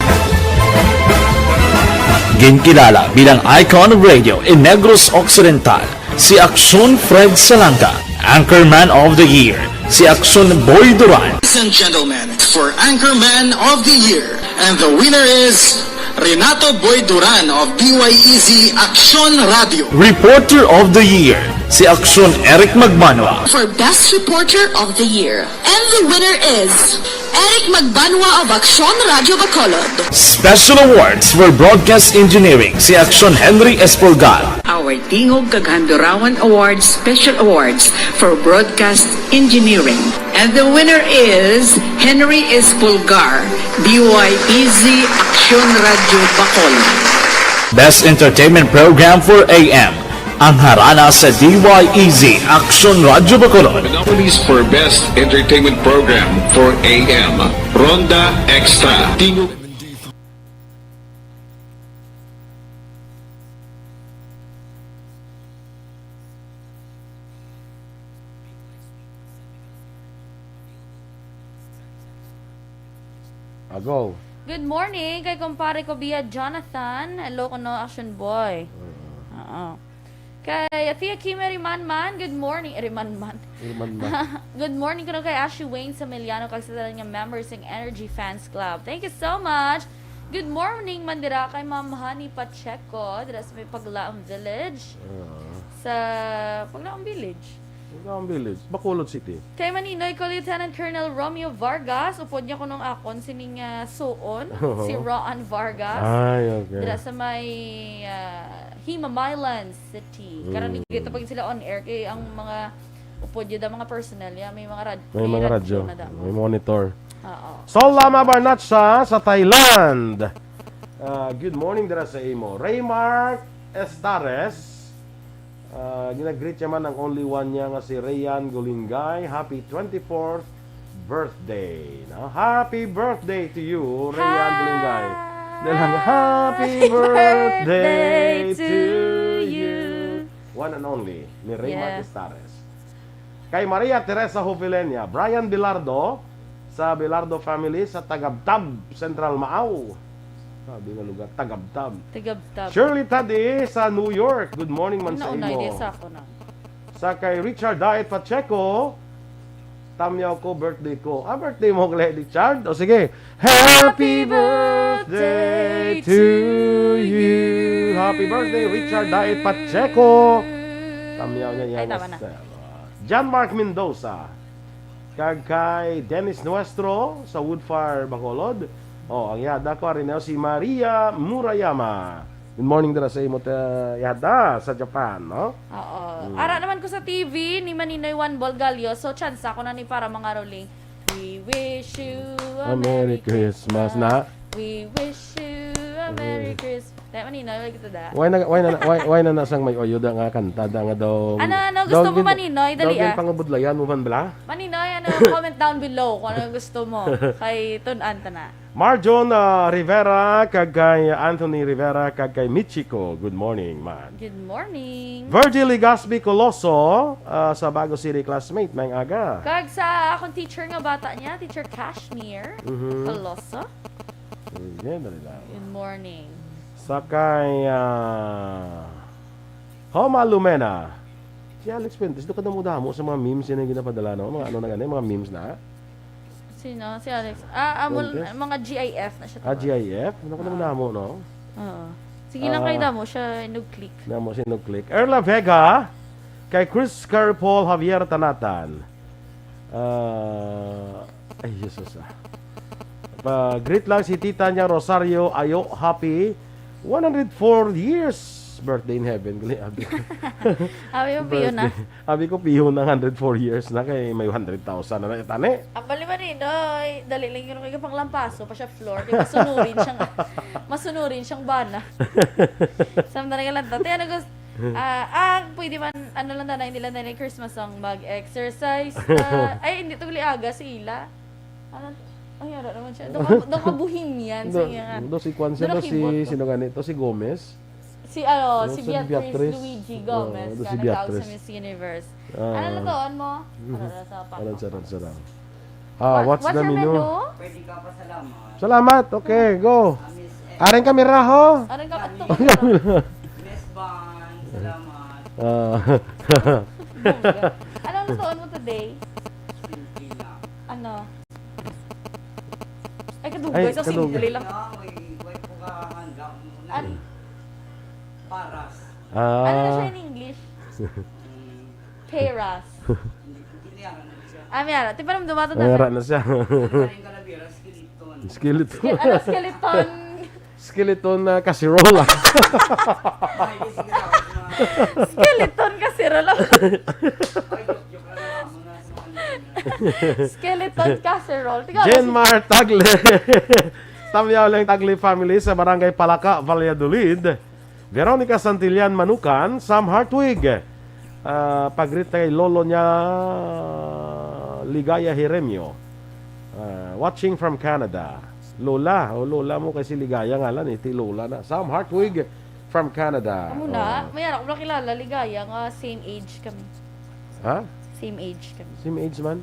Ginkilala bilang icon of radio in Negros Occidental, si Aksyon Fred Salanga. Anchorman of the Year, si Aksyon Boy Duran. Ladies and gentlemen, for Anchorman of the Year, and the winner is Renato Boy Duran of DYEZ Aksyon Radio. Reporter of the Year, si Aksyon Eric Magmanwa. For Best Reporter of the Year, and the winner is Eric Magbanwa of Aksyon Radio Bacolod. Special awards for broadcast engineering, si Aksyon Henry Espolgar. Our Tingog Kaghandurawan Awards Special Awards for Broadcast Engineering. And the winner is Henry Espolgar, DYEZ Aksyon Radio Bacolod. Best Entertainment Program for AM, ang harana sa DYEZ Aksyon Radio Bacolod. Nominees for Best Entertainment Program for AM, Ronda Extra, Tingog. Go. Good morning kay kumpare ko via Jonathan. Hello ko no, Action Boy. Oo. Kay Tia Kim Rimanman, good morning. Rimanman. Good morning ko no kay Ashley Wayne Samiliano kag sa tanan nga members ng Energy Fans Club. Thank you so much. Good morning mandira kay Ma'am Honey Pacheco dira sa may Paglaong Village. Sa Paglaong Village. Paglaong Village, Bacolod City. Kay Maninoy ko Lieutenant Colonel Romeo Vargas, upod niya ko nung akon sining suon, si Roan Vargas. Ay, okay. Dira sa may Himamaylan City. Karamihan kita pag sila on air kay ang mga upod yun mga personnel ya may mga radyo na damo. May monitor. Oo. Solama Barnatsa sa Thailand. Good morning dira sa imo. Raymar Estares. Ginag-greet niya man ang only one niya nga si Rayan Golingay. Happy 24th birthday. No? Happy birthday to you, Rayan Golingay. Happy birthday to you. One and only, ni Raymar Estares. Kay Maria Teresa Hovilenia, Brian Bilardo sa Bilardo family sa Tagabtab, Central Maaw. Sabi nga lugar, Tagabtab. Shirley Tadi sa New York. Good morning man sa imo. Sa kay Richard Diet Pacheco, tamyaw ko, birthday ko. Birthday mo kay Richard? O sige. Happy birthday to you. Happy birthday, Richard Diet Pacheco. Tamyaw niya yan. John Mark Mendoza. Kay Dennis Nuestro sa Woodfire, Bacolod. Ang yada ko rin si Maria Murayama. Good morning dira sa imo yada sa Japan, no? Oo. Ara naman ko sa TV ni Maninoy Juan Bolgalio. So chance ako na ni para mga rolling. We wish you a Merry Christmas na. We wish you a Merry Christmas. Tayo Maninoy, kita da. Why na nasang may oyuda nga kanta da nga daw. Ano gusto mo Maninoy? Dali Daw pangabudlayan mo man bala? Maninoy, comment down below kung ano gusto mo. Kay Tunan ta na. Marjon Rivera kag kay Anthony Rivera kag kay Michiko. Good morning, man. Good morning. Virgil Ligaspi Coloso sa Bago City classmate may aga. Kag sa akong teacher nga bata niya, Teacher Cashmere Coloso. Good morning. Sa kay Homa Lumena. Si Alex Fuentes, doon ka na mo sa mga memes yan ang ginapadala, no? Mga ano na ganyan, mga memes na. Sino? Si Alex. Mga GIF na siya. GIF? Ano ka na mo, no? Oo. Sige lang kayo mo siya nag-click. Siya nag-click. Erla Vega, kay Chris Carpol Javier Tanatan. Ay, Jesus greet lang si tita niya Rosario Ayo, happy 104 years birthday in heaven. Abi mo piyo na. Abi ko piyo na 104 years na kay may 100,000 na itane. Abali man ni Noy, dali lang yun kay panglampaso pa siya floor, kay masunurin siyang bana. Samtang nga lang tati ano gusto pwede man ano lang na hindi lang na Christmas song mag-exercise. Ay hindi to aga si Ila. Ay, ara naman siya. Doon ka bohemian. Doon si Kwan siya. Sino ganito? Si Gomez. Si Beatrice Luigi Gomez. Si Beatrice. Sa Miss Universe. Ano na doon mo? Sarap. What's the menu? Pwede ka pa salamat. Salamat. Okay, go. Aring kami raho. Aring ka pato. Miss Van, salamat. Ano na doon mo today? Ano? Ay, kadugay. So, simple lang. Wait po ka handa. Paras. Ano na siya in English? Peras. Miyara. Di pa naman dumato na. Miyara na siya. Skeleton. Skeleton. Skeleton na kasirola. Skeleton kasirola. Skeleton casserole. Jenmar Tagle. Tamyaw lang Tagle family sa Barangay Palaka, Valladolid. Veronica Santillan Manukan, Sam Hartwig. Pagrit kay lolo niya Ligaya Hiremio. Watching from Canada. Lola mo kasi Ligaya nga lang, iti Lola na. Sam Hartwig from Canada. Amo na, mayroon ko na kilala Ligaya nga same age kami. Ha? Same age kami. Same age man?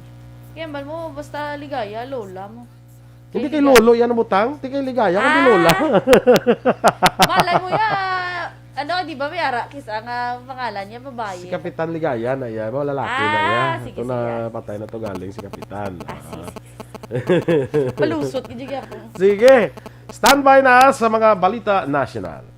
Kaya mo, basta Ligaya, lola mo. Hindi kay Lolo yan ang butang, hindi kay Ligaya, kundi Lola. Malay mo yan. Di ba may arakis ang pangalan niya, babae? Si Kapitan Ligaya na yan, mga lalaki na yan. Sige, Ito na patay na to galing si Kapitan. Palusot, hindi kaya po. Sige, standby na sa mga balita national.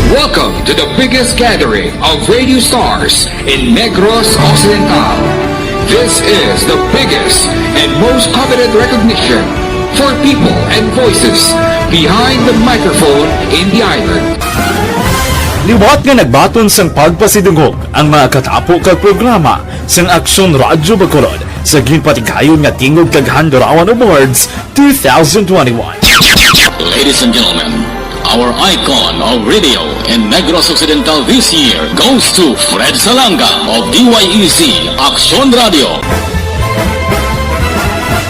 Welcome to the biggest gathering of radio stars in Negros Occidental. This is the biggest and most coveted recognition for people and voices behind the microphone in the island. Liwat nga nagbaton sang pagpasidungog ang mga katapo kag programa sang Aksyon Radyo Bacolod sa ginpatigayon nga tingog kag Handurawan Awards 2021. Ladies and gentlemen, our icon of radio in Negros Occidental this year goes to Fred Salanga of DYEZ Aksyon Radio.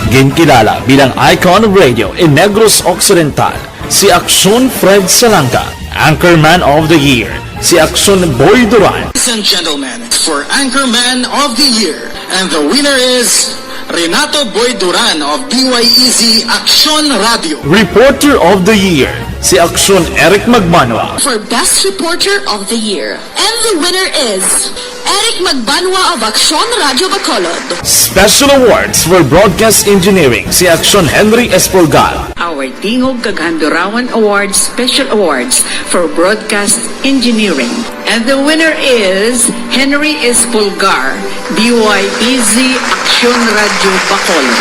Ginkilala bilang icon of radio in Negros Occidental, si Aksyon Fred Salanga. Anchorman of the Year, si Aksyon Boy Duran. Ladies and gentlemen, for Anchorman of the Year, and the winner is Renato Boy Duran of DYEZ Aksyon Radio. Reporter of the Year, si Aksyon Eric Magmanwa. For Best Reporter of the Year. And the winner is Eric Magbanwa of Aksyon Radio Bacolod. Special Awards for Broadcast Engineering, si Aksyon Henry Espolgar. Our Tingog Kaghandurawan Awards Special Awards for Broadcast Engineering. And the winner is Henry Espolgar, DYEZ Aksyon Radio Bacolod.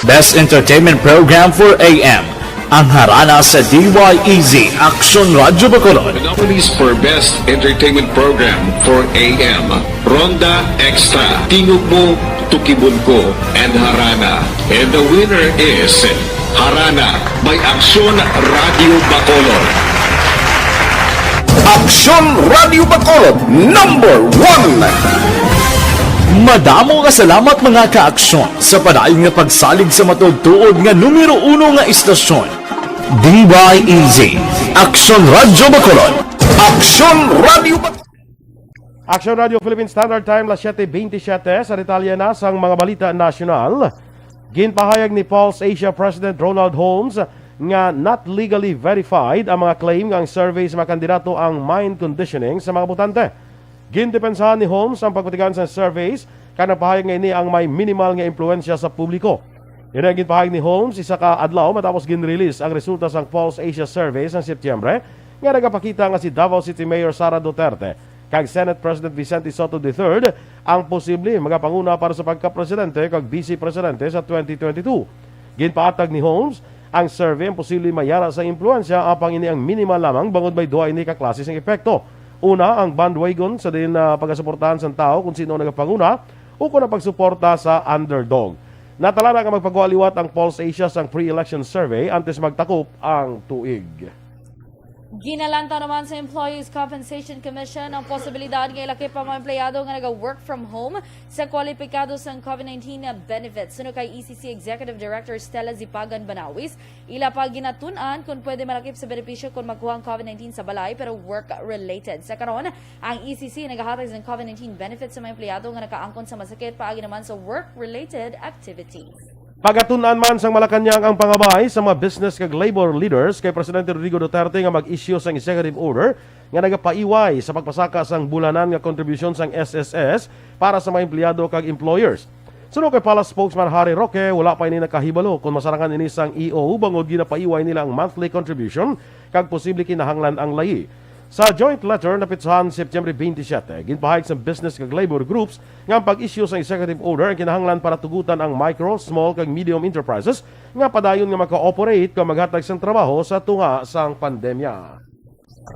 Best Entertainment Program for AM, ang harana sa DYEZ Aksyon Radio Bacolod. The nominees for Best Entertainment Program for AM, Ronda Extra, Tingog Mo, Tukibon Ko, and Harana. And the winner is Harana by Aksyon Radio Bacolod. Aksyon Radio Bacolod, number 1! Madamo nga salamat mga ka-aksyon sa padayon nga pagsalig sa matugtuod nga numero 1 nga istasyon. DYEZ, Aksyon Radio Bacolod, Aksyon Radio Bacolod. Aksyon Radio Philippine Standard Time, las 7:27 sa detalye na sang mga balita nasyonal. Ginpahayag ni Pulse Asia President Ronald Holmes nga not legally verified ang mga claim nga ang survey sa mga kandidato ang mind conditioning sa mga botante. Gindepensahan ni Holmes ang pagpatigan sa surveys kanang pahayag nga ini ang may minimal nga impluensya sa publiko. Yan ang ginpahayag ni Holmes isa ka adlaw matapos ginrelease ang resulta sa Pulse Asia survey sa Setyembre nga nagapakita nga si Davao City Mayor Sara Duterte kag Senate President Vicente Soto III ang posible magapanguna para sa pagka-presidente kag vice-presidente sa 2022. Ginpaatag ni Holmes ang survey ang posible mayara sa impluensya apang ini ang minimal lamang bangod may duha ini ka klase ng epekto. Una, ang bandwagon sa din pagasuportahan sa tao kung sino nagapanguna o kung pagsuporta sa underdog. Natala na nga magpagwaliwat ang Pulse Asia sa pre-election survey antes magtakop ang tuig. Ginalanta naman sa Employees Compensation Commission ang posibilidad nga ilaki pa mga empleyado nga naga-work from home sa kwalipikado sa COVID-19 na benefits. Suno kay ECC Executive Director Stella Zipagan Banawis, ila pa ginatunan kung pwede malakip sa benepisyo kung magkuha ang COVID-19 sa balay pero work-related. Sa karon, ang ECC nagahatag ng COVID-19 benefits sa mga empleyado nga nakaangkon sa masakit paagi naman sa work-related activities. Pagatunan man sang Malacanang ang pangabay sa mga business kag labor leaders kay Presidente Rodrigo Duterte nga mag-issue sang executive order nga nagapaiway sa pagpasaka sang bulanan nga contribution sang SSS para sa mga empleyado kag employers. Suno kay Palace spokesman Harry Roque, wala pa ini nakahibalo kung masarangan ini sang EO bangod ginapaiway nila ang monthly contribution kag posible kinahanglan ang layi. Sa joint letter na pitsahan September 27, ginpahayag sa business kag labor groups nga pag-issue sa executive order ang kinahanglan para tugutan ang micro, small kag medium enterprises nga padayon nga maka-operate kung maghatag sang trabaho sa tunga sang pandemya.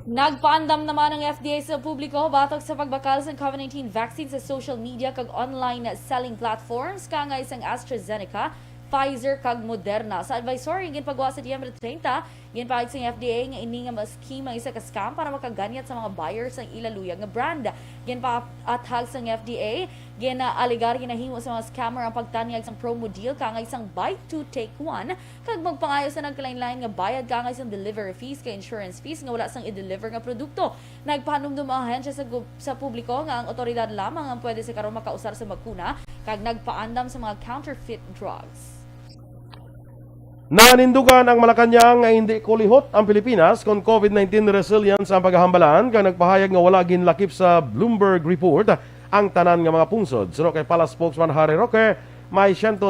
Nagpaandam naman ang FDA sa publiko batok sa pagbakal sa COVID-19 vaccine sa social media kag online selling platforms kangay sang AstraZeneca, Pfizer kag Moderna. Sa advisory ginpagawa sa Disyembre 30, ginpahayag sa FDA nga ini nga scheme ang isa ka scam para makaganyat sa mga buyers ng ilaluyag nga brand. Ginpaathag sang FDA, ginaaligar ginahimo sa mga scammer ang pagtanyag sang promo deal kangay sang buy two take one kag magpangayo sa nagkalain-lain nga bayad kangay sang delivery fees kay insurance fees nga wala sang i-deliver nga produkto. Nagpahanumdum ang ahensya sa publiko nga ang otoridad lamang ang pwede sa karon makausar sa magkuna kag nagpaandam sa mga counterfeit drugs. Nanindugan ang Malacanang nga hindi kulihot ang Pilipinas kung COVID-19 resilience ang paghahambalan kang nagpahayag nga wala ginlakip sa Bloomberg report ang tanan nga mga pungsod. Sino kay Pala spokesman Harry Roque, may 194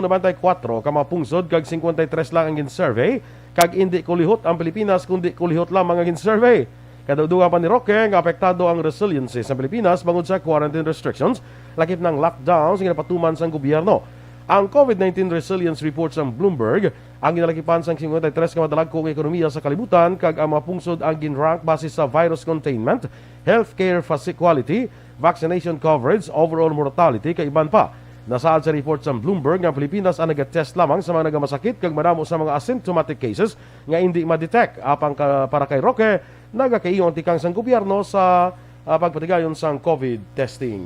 ka mga pungsod kag 53 lang ang gin-survey kag hindi kulihot ang Pilipinas kundi kulihot lamang ang gin-survey. Kadudugan pa ni Roque nga apektado ang resiliency sa Pilipinas bangod sa quarantine restrictions, lakip ng lockdowns nga napatuman sa gobyerno. Ang COVID-19 Resilience Report sa Bloomberg ang ginalakipan sang 53 ka madalagkong ekonomiya sa kalibutan kag ang mga pungsod ang ginrank base sa virus containment, healthcare quality, vaccination coverage, overall mortality kay iban pa. Nasaad sa report sa Bloomberg nga Pilipinas ang nagatest lamang sa mga nagamasakit kag madamo sa mga asymptomatic cases nga hindi ma-detect. Apang para kay Roque, nagakaiyon tikang sang gobyerno sa pagpatigayon sang COVID testing.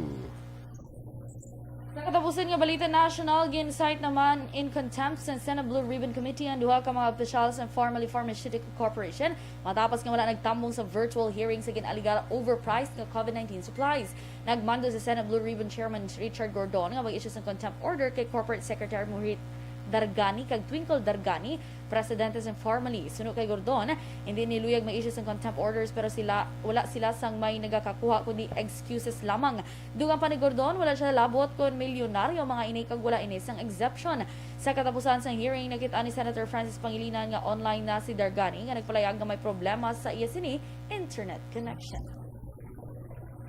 Katapusin nga balita national, gin-cite naman in contempt sa Senate Blue Ribbon Committee ang duha ka mga opisyales ng Formerly Pharmaceutical Corporation matapos nga wala nagtambong sa virtual hearing sa ginaligar overpriced nga COVID-19 supplies. Nagmando sa Senate Blue Ribbon Chairman Richard Gordon nga mag-issue ng contempt order kay Corporate Secretary Muhit Dargani kag Twinkle Dargani, presidente sa formally. Sunod kay Gordon, hindi niluyag ma-issue ng contempt orders pero wala sila sang may nagakakuha kundi excuses lamang. Dugang pa ni Gordon, wala siya labot kung milyonaryo mga inay kag wala inis ang exception. Sa katapusan sa hearing, nakita ni Senator Francis Pangilinan nga online na si Dargani nga nagpalayag nga may problema sa iya sini internet connection.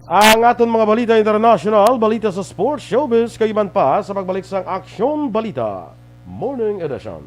Ang aton mga balita international, balita sa sports, showbiz, kaiban pa sa pagbalik sa Aksyon Balita Morning Edition.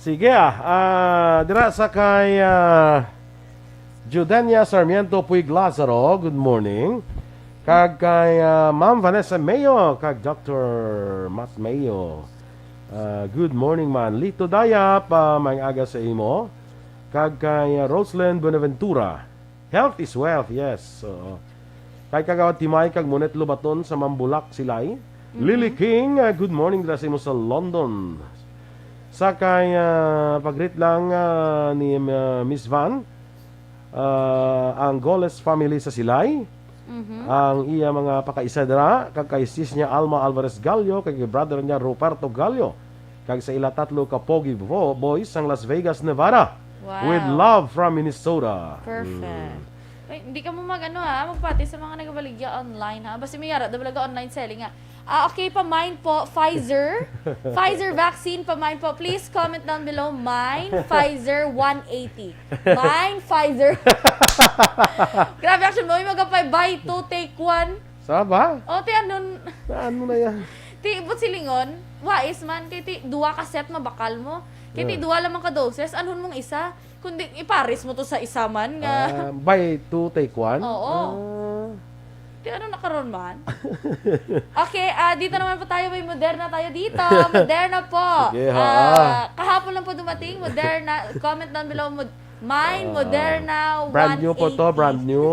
Sige dira sa kay Judenia Sarmiento Puig Lazaro, good morning. Kag kay Ma'am Vanessa Mayo, kag Dr. Matt Mayo. Good morning man. Lito Dayap, may aga sa imo. Kag kay Roseland Buenaventura. Health is wealth, yes. Kay kagawad Timay, kag Monet Lubaton sa Mambulak Silay. Lily King, good morning dira sa imo sa London. Sa kay pagrit lang ni Miss Van, ang Goles family sa Silay. Ang iya mga pakaisa dira, kag kay sis niya Alma Alvarez Gallo, kag kay brother niya Roberto Gallo. Kag sa ila tatlo ka pogi boys ang Las Vegas, Nevada. Wow. With love from Minnesota. Perfect. Ay, hindi ka mo magpati sa mga nagabaligya online ha. Basta may yara, dabalaga online selling ha. Okay, pamain po, Pfizer. Pfizer vaccine, pamain po. Please comment down below, mine, Pfizer 180. Mine, Pfizer. Grabe, actually, may buy 2, take 1. Saba? O, ti, ano na yan? Ti, ibot silingon, wais man, kaya ti, duwa ka set, mabakal mo. Kaya ti, duwa lamang ka doses, anhon mong isa. Kundi, iparis mo to sa isa man nga. Buy 2, take 1? Oo. Di ano nakaroon man? Okay, dito naman po tayo, may Moderna tayo dito. Moderna po. Sige, kahapon lang po dumating, Moderna. Comment down below, mine, Moderna 180. Brand new po to, brand new.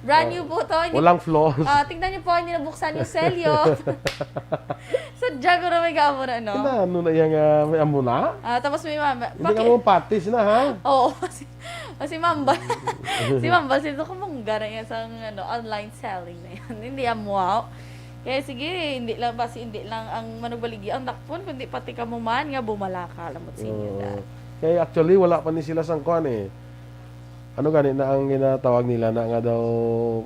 Brand new po to. Walang flaws. Tingnan niyo po, hindi nabuksan yung selyo. Sadya ko na may gaamo na, no? Ano na yung may amo na? Tapos may mama. Hindi ka mo patis na, ha? Oo, si Mamba. Si Mamba, sino ko mong gara yan sa online selling na yan. Hindi yan wow. Kaya sige, hindi lang ang manugbaligi ang dakpon, kundi pati ka mo man nga bumalaka. Alam mo sinyo Kaya actually, wala pa ni sila sang kuan eh. Ano gani na ang ginatawag nila na nga daw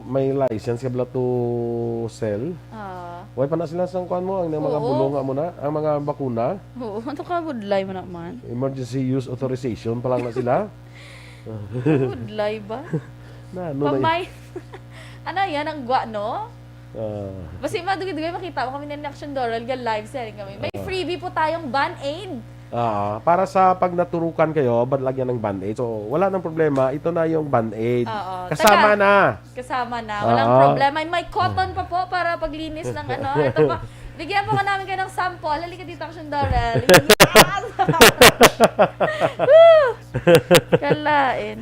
may license kabla to sell? Why pa na sila sang kuan mo? Ang mga bulunga mo na? Ang mga bakuna? Oo, ano ka budlay mo naman? Emergency use authorization pa lang na sila? Budlay ba? Pamay. Ano yan, ang gwa, no? Basta madugay-dugay makita mo kami ng Aksyon Doral, live selling kami. May freebie po tayong Band-Aid. Para sa pag naturukan kayo, lagyan ng Band-Aid. So, wala nang problema. Ito na yung Band-Aid. Kasama na. Kasama na. Walang problema. May cotton pa po para paglinis ng ano. Ito pa. Bigyan po ka namin kayo ng sample. Halika dito, Aksyon Doral. Yes! Kalain.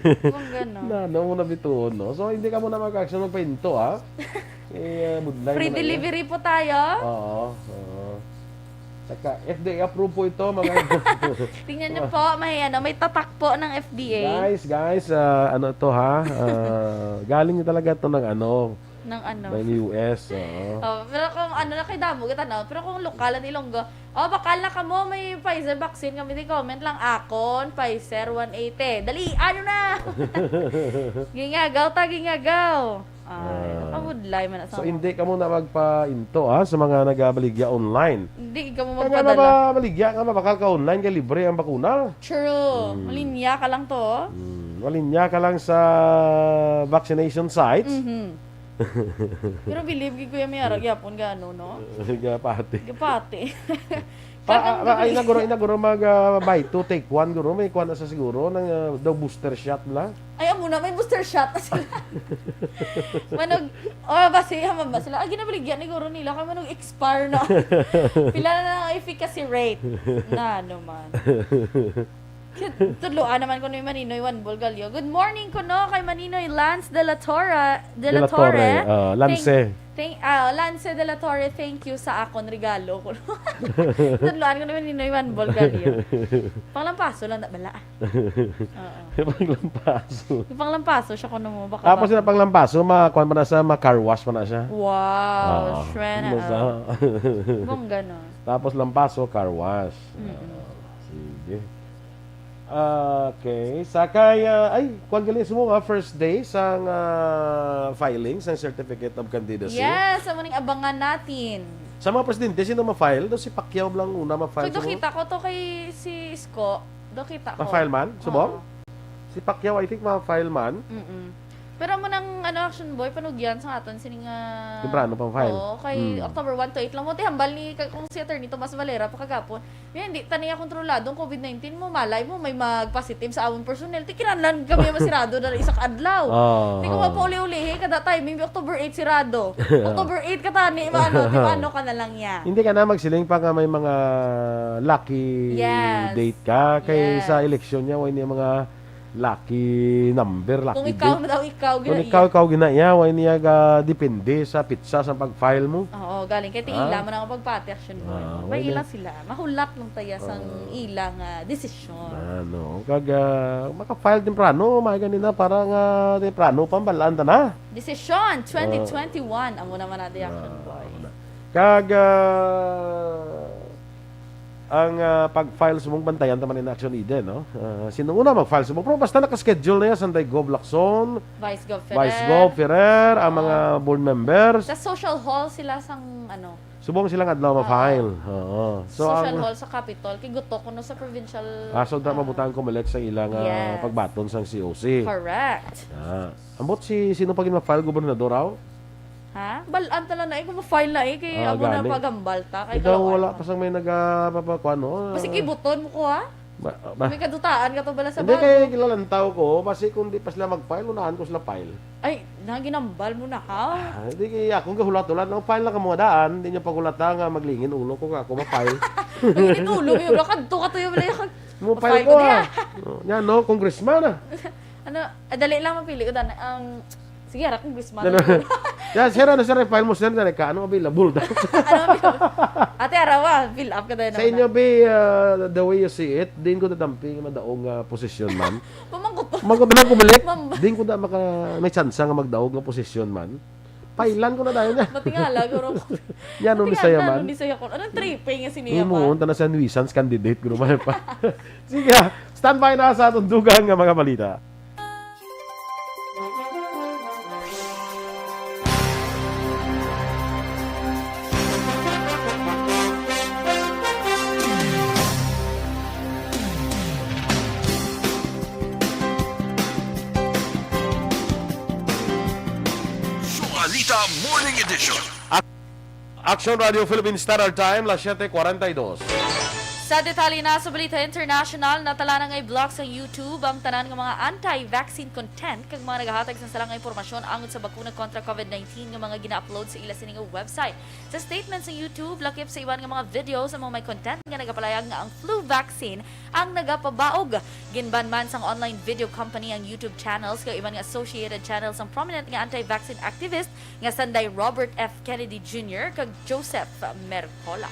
Kung gano'n. Muna bituon, no? So, hindi ka muna mag-action magpahinto, ha? Free delivery po tayo. Oo. Saka, FDA approve po ito, mga... Tingnan niyo po, may tatak po ng FDA. Guys, ano ito, ha? Galing niyo talaga ito ng ng US. Pero kung na kay damo, pero kung lokalan Ilonggo, bakal na ka mo, may Pfizer vaccine kami, di comment lang, akon, Pfizer 180. Dali, ano na? Gingagaw. Nakabudlay man. So, hindi ka muna magpa-into, sa mga nagabaligya online. Hindi ka mo magpadala. Kaya nagabaligya ka, mabakal ka online, kaya libre ang bakuna. True. Malinya ka lang to. Malinya ka lang sa vaccination sites. Pero believe ko yung may arag yapon gano, no? Gapati. Inaguro buy 2 take 1 guro may kuan na sa siguro ng daw booster shot la. Ay muna may booster shot na sila. Manog basihan ba sila? Ginabaligyan ni guro nila kay manog expire na. Pila na ang efficacy rate. Na man. Tudloan naman ko ni Maninoy Juan Bolgalio. Good morning ko no kay Maninoy Lance de la Torre. Lance. Lance de la Torre, thank you sa akon regalo ko. Tudloan ko ni Maninoy Juan Bolgalio. Panglampaso lang na bala. Panglampaso siya ko no baka. Tapos na panglampaso, makuan pa na sa car wash pa na siya. Wow, shred. Bong ganon. Tapos lampaso, car wash. Sige. Okay. Sakay, kuwan galing mo first day sang filing sang Certificate of Candidacy. Yes, sa muning abangan natin. Sa mga presidente, sino ma-file? Doon si Pacquiao lang una ma-file. Kung kita ko to kay si Isko, do kita ko. Ma-file man? Subong? Si Pacquiao, I think ma-file man. Pero mo nang action boy panugyan sa aton sining Temprano pang file. Oo, kay October 1 to 8 lang mo ti hambal ni kung si Attorney Tomas Valera pa kagapon. Hindi taniya kontrolado ang COVID-19 mo malay mo may mag-positive sa awon personnel. Ti kinahanglan kami masirado na isa ka adlaw. Di ko mapauli-ulihi kada time may October 8 sirado. October 8 ka tani ano ka na lang ya. Hindi ka na magsiling pa nga may mga lucky date ka kay sa eleksyon niya way niya mga lucky number, lucky Kung ikaw date. na daw ikaw Kung gina. ikaw ginaya, way niya depende sa pizza sa pag-file mo. Oo, galing kay ila man ako pagpati-action mo. May wala. ila sila. Mahulak lang taya sang ilang desisyon. Ano, maka-file temprano, may ganina parang temprano pambalaan ta na. Desisyon 2021 amo naman natin action boy. Ang pag-file sa mong bantayan taman in Action Eden, no? Sino una mag-file sa mong? Pero basta naka-schedule na yan, Sanday Gov Lacson, Vice Gov Ferrer, ang mga board members. Sa social hall sila sang Subong silang adlaw ma-file. So, social hall sa Capitol, kay gusto ko no sa provincial. So, mabutaan ko malek sa ilang pagbaton sang COC. Correct. Ambot sino pagin ma-file, gobernador raw? Ha? Balaan tala na kung ma-file na kay amo na pagambal ta kay ikaw wala pa sang may nagapapakuan, no? Basta ibuton mo ko ha? May kadutaan ka to bala sa hindi bago. kay kilalantaw ko, kasi kung di pa sila mag-file, unahan ko sila file. Ay, naginambal mo na ha? Hindi kaya akong gahulat-ulat. Nang file lang ka mga daan, hindi niya pagulata nga maglingin ulo ko nga ako ma-file. Maglingin ulo mo yung kadto ka to yung bala mo file ko ha. Yan no, congressman dali lang mapili ko dan. Sige, harap congressman. Yan, sira na sira file mo sir na ka ano available daw. Ate arawa, fill up ka daw Sa inyo be the way you see it, din ko tadamping madaog nga posisyon man. Magkot ko balik. Din ko da may chance nga magdaog nga posisyon man. Pailan ko na dayon niya. Matingala guro. Yan no ni saya man. Ano ni saya ko? Anong tripping nga siniya man? Imo ta na sa nuisance candidate guro man pa. Sige, standby na sa atong dugang nga mga balita. Balita Morning Edition. Action Radio Philippines Standard Time, las 7:42. Sa detalye na sa Balita International, natala na ngay block sa YouTube ang tanan ng mga anti-vaccine content kag mga nagahatag sa salang impormasyon angod sa bakuna kontra COVID-19 nga mga gina-upload sa ila sining website. Sa statement sa YouTube, lakip sa iban nga mga videos ang mga may content nga nagapalayag nga ang flu vaccine ang nagapabaog. Ginban man sang online video company ang YouTube channels kag iban nga associated channels ang prominent nga anti-vaccine activist nga sanday Robert F. Kennedy Jr. kag Joseph Mercola.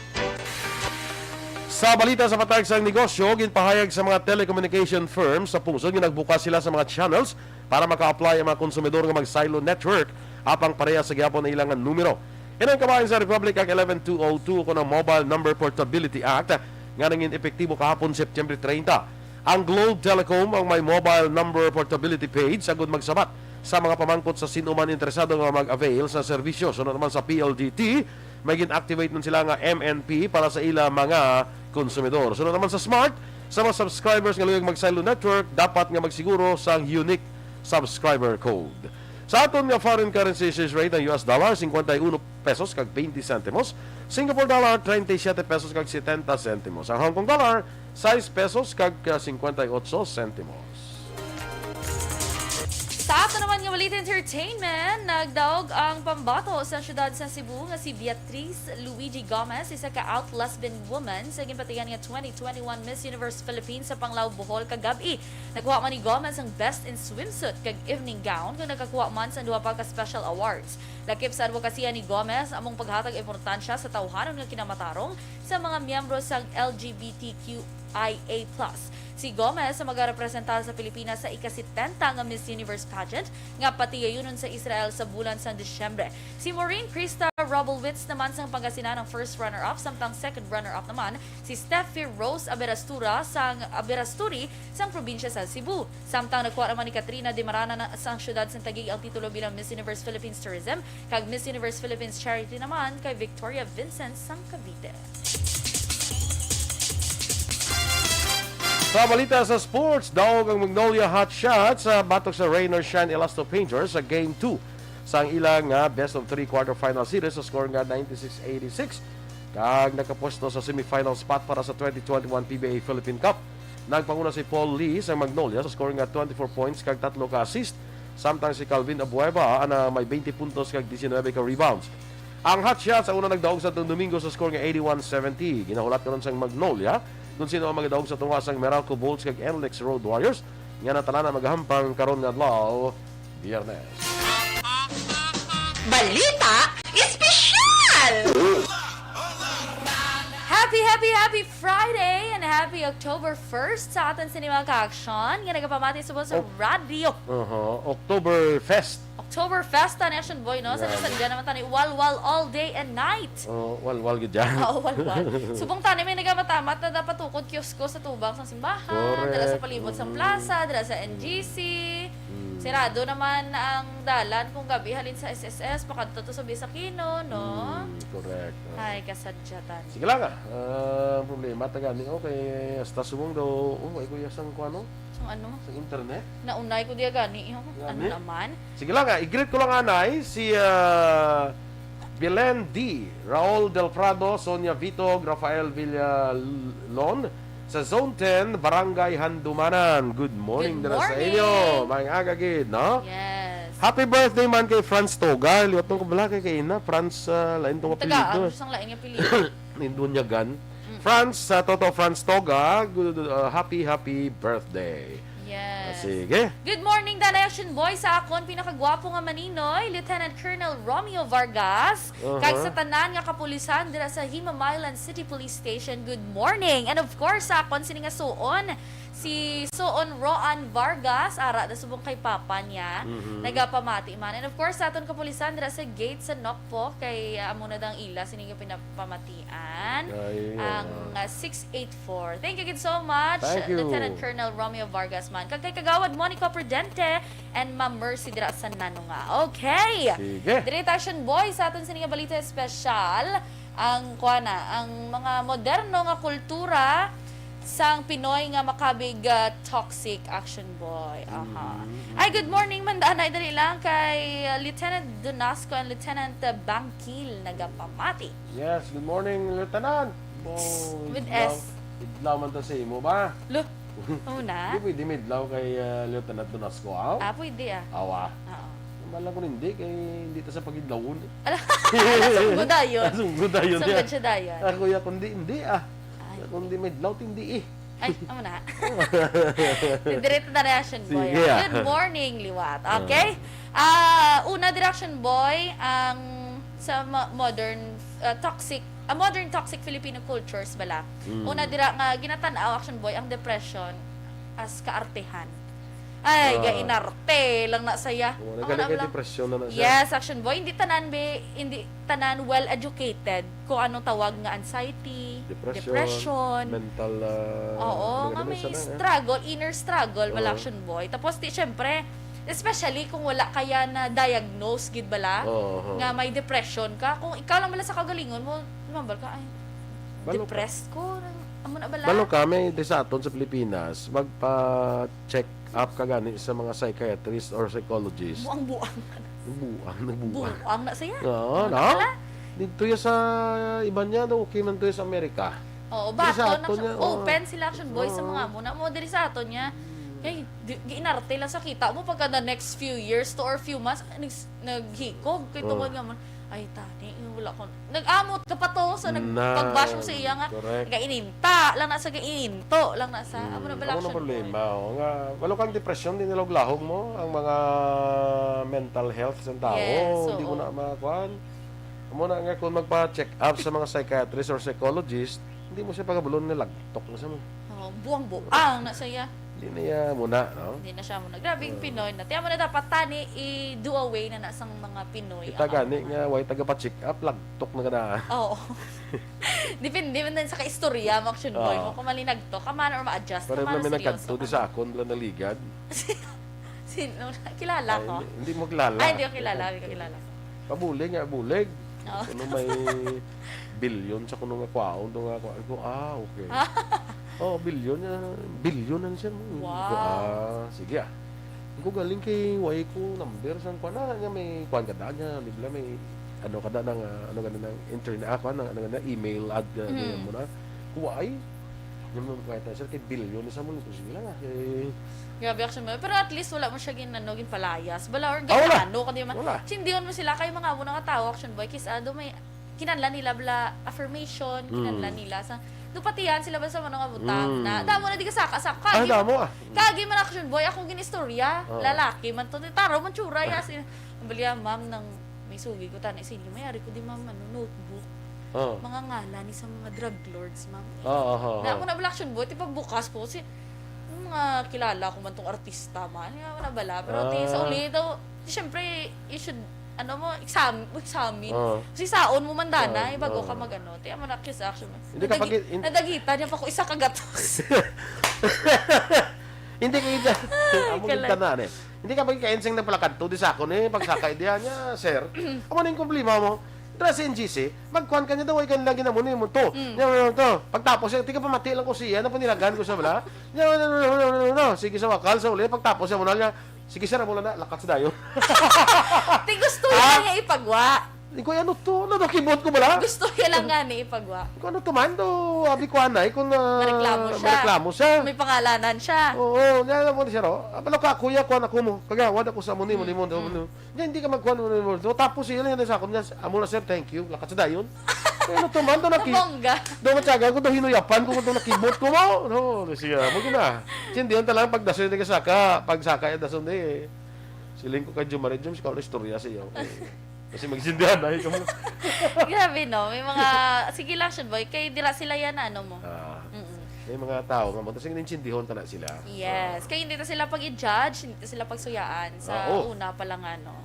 Sa balita sa patag sa negosyo, ginpahayag sa mga telecommunication firms sa pusod nga nagbukas sila sa mga channels para maka-apply ang mga konsumidor nga mag-silo network apang pareha sa gyapon na ilang numero. Inang kabahin sa Republic Act 11202 ko ng Mobile Number Portability Act nga nangin epektibo kahapon September 30. Ang Globe Telecom ang may Mobile Number Portability page sagud magsabat sa mga pamangkot sa sinuman interesado nga mag-avail sa serbisyo. Sunod naman sa PLDT, may gin-activate nun sila nga MNP para sa ila mga konsumidor. Sunod naman sa Smart, sa mga subscribers nga luyag mag-silo network, dapat nga magsiguro sa unique subscriber code. Sa aton nga foreign currency exchange rate ang US dollar 51 pesos kag 20 centimos, Singapore dollar 37 pesos kag 70 centimos. Ang Hong Kong dollar 6 pesos kag 58 centimos. Sa ato naman nga balita entertainment, nagdaog ang pambato sa syudad sa Cebu nga si Beatrice Luigi Gomez, isa ka out lesbian woman sa ginpatigan nga 2021 Miss Universe Philippines sa Panglao, Bohol kagabi. Nakuha man ni Gomez ang Best in Swimsuit kag Evening Gown kung nakakuha man sa duha pa ka special awards. Lakip sa advokasya ni Gomez among paghatag importansya sa tawhanon nga kinamatarong sa mga miyembro sa LGBTQIA+. Si Gomez sa magarepresentar sa Pilipinas sa ika-70 nga Miss Universe pageant nga patiyayunon sa Israel sa bulan sa Disyembre. Si Maureen Krista Robelwitz naman sa Pangasinan ang first runner-up, samtang second runner-up naman si Steffi Rose Aberasturi sang probinsya sa Cebu. Samtang nakuha naman ni Katrina de Marana sang syudad sa Taguig ang titulo bilang Miss Universe Philippines Tourism, kag Miss Universe Philippines Charity naman kay Victoria Vincent sang Cavite. Sa balita sa sports, daog ang Magnolia Hot Shots sa batok sa Rain or Shine Elasto Painters sa Game 2 sa ilang best of 3 quarterfinal series sa score nga 96-86 kag nakaposto sa semifinal spot para sa 2021 PBA Philippine Cup. Nagpanguna si Paul Lee sa Magnolia sa score nga 24 points kag 3 ka assist, samtang si Calvin Abueva na may 20 puntos kag 19 ka rebounds. Ang Hot Shots sa una nagdaog sa Domingo sa score nga 81-70. Ginahulat karon sa Magnolia kung sino ang magdaog sa tungasang Meralco Bulls kag NLEX Road Warriors nga natalan na magahampang karon nga adlaw Biyernes. Balita Espesyal! Happy Friday and happy October 1st sa aton sinima ka-aksyon. Nga nagapamati sa radio. Oktoberfest. Oktoberfest ta Nation Boy, no? Sa nasadya naman tani wal all day and night. Wal gid dyan. Oo, wal. Subong tani may nagamatamat na dapat tukod kiosko sa tubang sa simbahan, Correct. dala sa palibot sa plaza, dala sa NGC. Sirado naman ang dalan kung gabi halin sa SSS, pakadto to sa Bisakino, no? Correct. Ay, kasadyatan. Sige lang problema tagani okay hasta subong daw ay kuya sang kuano So, ano? sa internet. Naunay ko diya gani. Ano naman? Sige lang i-greet ko lang anay si Belen D, Raul Del Prado, Sonia Vitog, Rafael Villalon sa Zone 10, Barangay Handumanan. Good morning Good dala sa morning. inyo. Mga agagid, no? Yes. Happy birthday man kay Franz Toga. Liwat nung kabala kay Ina. Franz, lain tong Taga, apelido. ang isang lain yung pili. Nindunyagan. Franz, Toto Franz Toga, happy birthday. Yes. Sige. Good morning, Danation Boy. Sa akon, pinakagwapo nga maninoy, Lieutenant Colonel Romeo Vargas. Kag sa tanan nga kapulisan dira sa Himamaylan City Police Station, good morning. And of course, sa akon, sini nga suon, si Suon Roan Vargas, ara na subong kay papa niya, nagapamati man. And of course, sa aton kapulisan dira sa gate sa Nokpo, kay amo na dang ila, sini nga pinapamatian. Ang 684. Thank you again so much, Thank you. Lieutenant Colonel Romeo Vargas man. Kag kay kagawad Monica Prudente and Ma'am Mercy dira sa Nanunga. Okay. Sige. Diretasyon Boy sa aton sini nga balita espesyal ang kuana, ang mga moderno nga kultura sang Pinoy nga makabig toxic action boy. Ay, good morning man daanay dali lang kay Lieutenant Donasco and Lieutenant Bangkil nagapamati. Yes, good morning, Lieutenant. With S. Idlaw man to sa imo ba? Lo. Una. Hindi pwede midlaw kay Lieutenant Donasco, aw? Pwede Awa. Oo. Malang ko hindi, kay hindi ta sa pagidlawon. Nasunggo dayon. Nasunggo dayon. Sunggod siya dayon. Kuya, kundi hindi kundi midlaw, hindi Ay, amo na. Diretso na reaction boy. Sige, Good morning, Liwat. Okay? Una direction boy, ang sa modern toxic Filipino cultures bala. Una dira nga ginatan-aw action boy ang depression as kaartehan. Ay, gainarte lang na saya. Nagaling kay depression na na siya. Yes, action boy. Hindi tanan well educated kung anong tawag nga anxiety, depression, mental oo, nga may struggle, inner struggle, wala action boy. Tapos syempre, especially kung wala kaya na diagnose gid bala nga may depression ka, kung ikaw lang bala sa kagalingon mo, mambal ka ay depressed ko. Amo na bala. Balo kami sa aton sa Pilipinas, magpa-check up ka gani sa mga psychiatrist or psychologist. Buang-buang. Buang na saya. Oo, no? Dito ya sa iba niya, okay man to sa Amerika. Oo, bato na open sila action boy sa mga muna mo diri sa aton niya. Kay giinarte lang sa kita mo pagka the next few years to or few months naghikog kay tungod nga man ay tani wala ko nag-amot ka pa to sa nagpag-bash mo sa iya nga gaininta lang na sa gaininto lang na sa amo na bala action problema nga walo kang depression din nilog-lahog mo ang mga mental health sa tao hindi mo na makuan amo na nga kung magpa-check up sa mga psychiatrist or psychologist hindi mo siya pagabulon nilagtok na sa mo buang-buang na saya. Hindi na siya muna, no? Hindi na siya muna. Grabe yung Pinoy na. Tiyan mo na dapat tani i-do away na nasang mga Pinoy. Kita gani nga, way taga-pa-check up, lagtok na ganaan. Oo. Depende man din sa ka-istorya, action boy mo. Kung malinag to, kaman or ma-adjust. Pero namin nagkanto di sa akon, wala naligad. Sino? Kilala ko? Hindi mo kilala. Ay, hindi ko kilala. Hindi ko kilala. Pabulig nga, bulig. Kung may billion sa kuno nga kwaon, okay. Oh, bilyon na siya. Wow. Sige ah. Ko galing kay way ko number sang kuan na niya may kuan kada niya, di ba may ano kada ng ano kada ng internet kuan ano kada email ad ganyan mo na. Kuway. Yung mo kahit na siya kay bilyon sa mo ko sige lang ah. Grabe action mo. Pero at least wala mo siya palayas. Bala or ginano kadi man. Sindiyon mo sila kay mga amo nga tao action boy kis ado may kinanlan nila bla affirmation, kinanlan nila sa dupatihan sila ba sa mga butang na damo na di ka saka kagi. Damo ah. Kagi man action boy akong ginistorya, lalaki man to taro man tsura ya baliya ma'am nang may sugi ko tanay sige mayari ko di ma'am notebook. Mga ngalan ni sa mga drug lords ma'am. Na ako na bala action boy tipo bukas po si mga kilala ko man tong artista man. Nga na bala pero sa uli daw syempre you should examine. Kasi saon mo mandana, bago ka mag-ano. Tiyan mo na kiss action. Nadagita niya pa ko isa kagatos. Hindi ka Hindi ka pagkainsing na pala kanto di sa akon pagsakay diha niya, sir. Amo na yung problema mo. Dra sa NGC, magkuhan ka niya daw, ikan lagi na muna yung to. Pagtapos, tika pamati lang ko siya, na panilagan ko sa bala. No. Sige sa wakal, sa uli, pagtapos, mo na niya, sige sir, mula na, lakat sa dayo. Ti gusto niya ipagwa. Hindi ko ano to, keyboard ko bala. Gusto niya lang nga ni ipagwa. Kung ano to man, abi ko anay, kung mareklamo siya. May pangalanan siya. Oo, nila mo siya ro. Apalo ka, kuya, kuha na ko mo. Kagawad ako sa muni mo. Hindi ka magkuha mo. Tapos siya lang sa akin niya, amo na sir, thank you, lakat sa dayon. Ano to man, do matyaga ko, do hinuyapan ko, do na keyboard ko mo. No, siya, mo gina. Hindi yun talagang pagdasun ka saka, pagsaka yung dasun siling ko kay Jumarijum, si Kaulo istorya siya. Kasi magsindihan na ikaw mo. Grabe no, may mga sige lang siya boy, kay dira sila yan ano mo. May mga tao nga mo tapos ninindihon ta na sila. Yes, kay hindi ta sila pag-i-judge, hindi ta sila pagsuyaan sa una pa lang ano.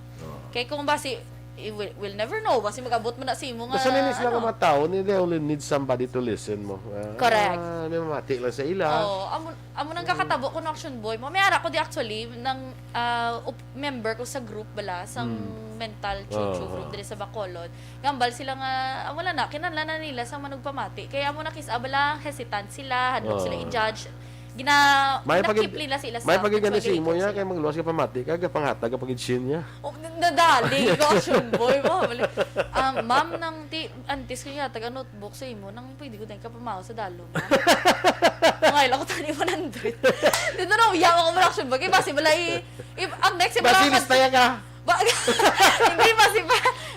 Kay kung basi we'll never know basi magabot mo na si mo nga. Kasi nilis lang mga tao, they only need somebody to listen mo. Correct. May mamati lang sa ila. Amo nang kakatabo ko ng action boy. Mamaya ko di actually ng member ko sa group bala sang mental chuchu group diri sa Bacolod. Gambal sila nga wala na kinahanglan na nila sa manugpamati. Kaya amo na abala hesitant sila, hadlok sila i-judge. Ginakip nila sila sa may pagiganasin mo niya kay magluwas ka pamati kaga panghatag kapag itsin niya. Nadali ko action boy mo. Ma'am nang antis ko niya taga notebook sa imo nang pwede ko din ka pamaw sa dalo. Ngayon ako tani 100. Dito na uyaw ako mo action boy kay basi bala ang next bala basi listaya ka. Hindi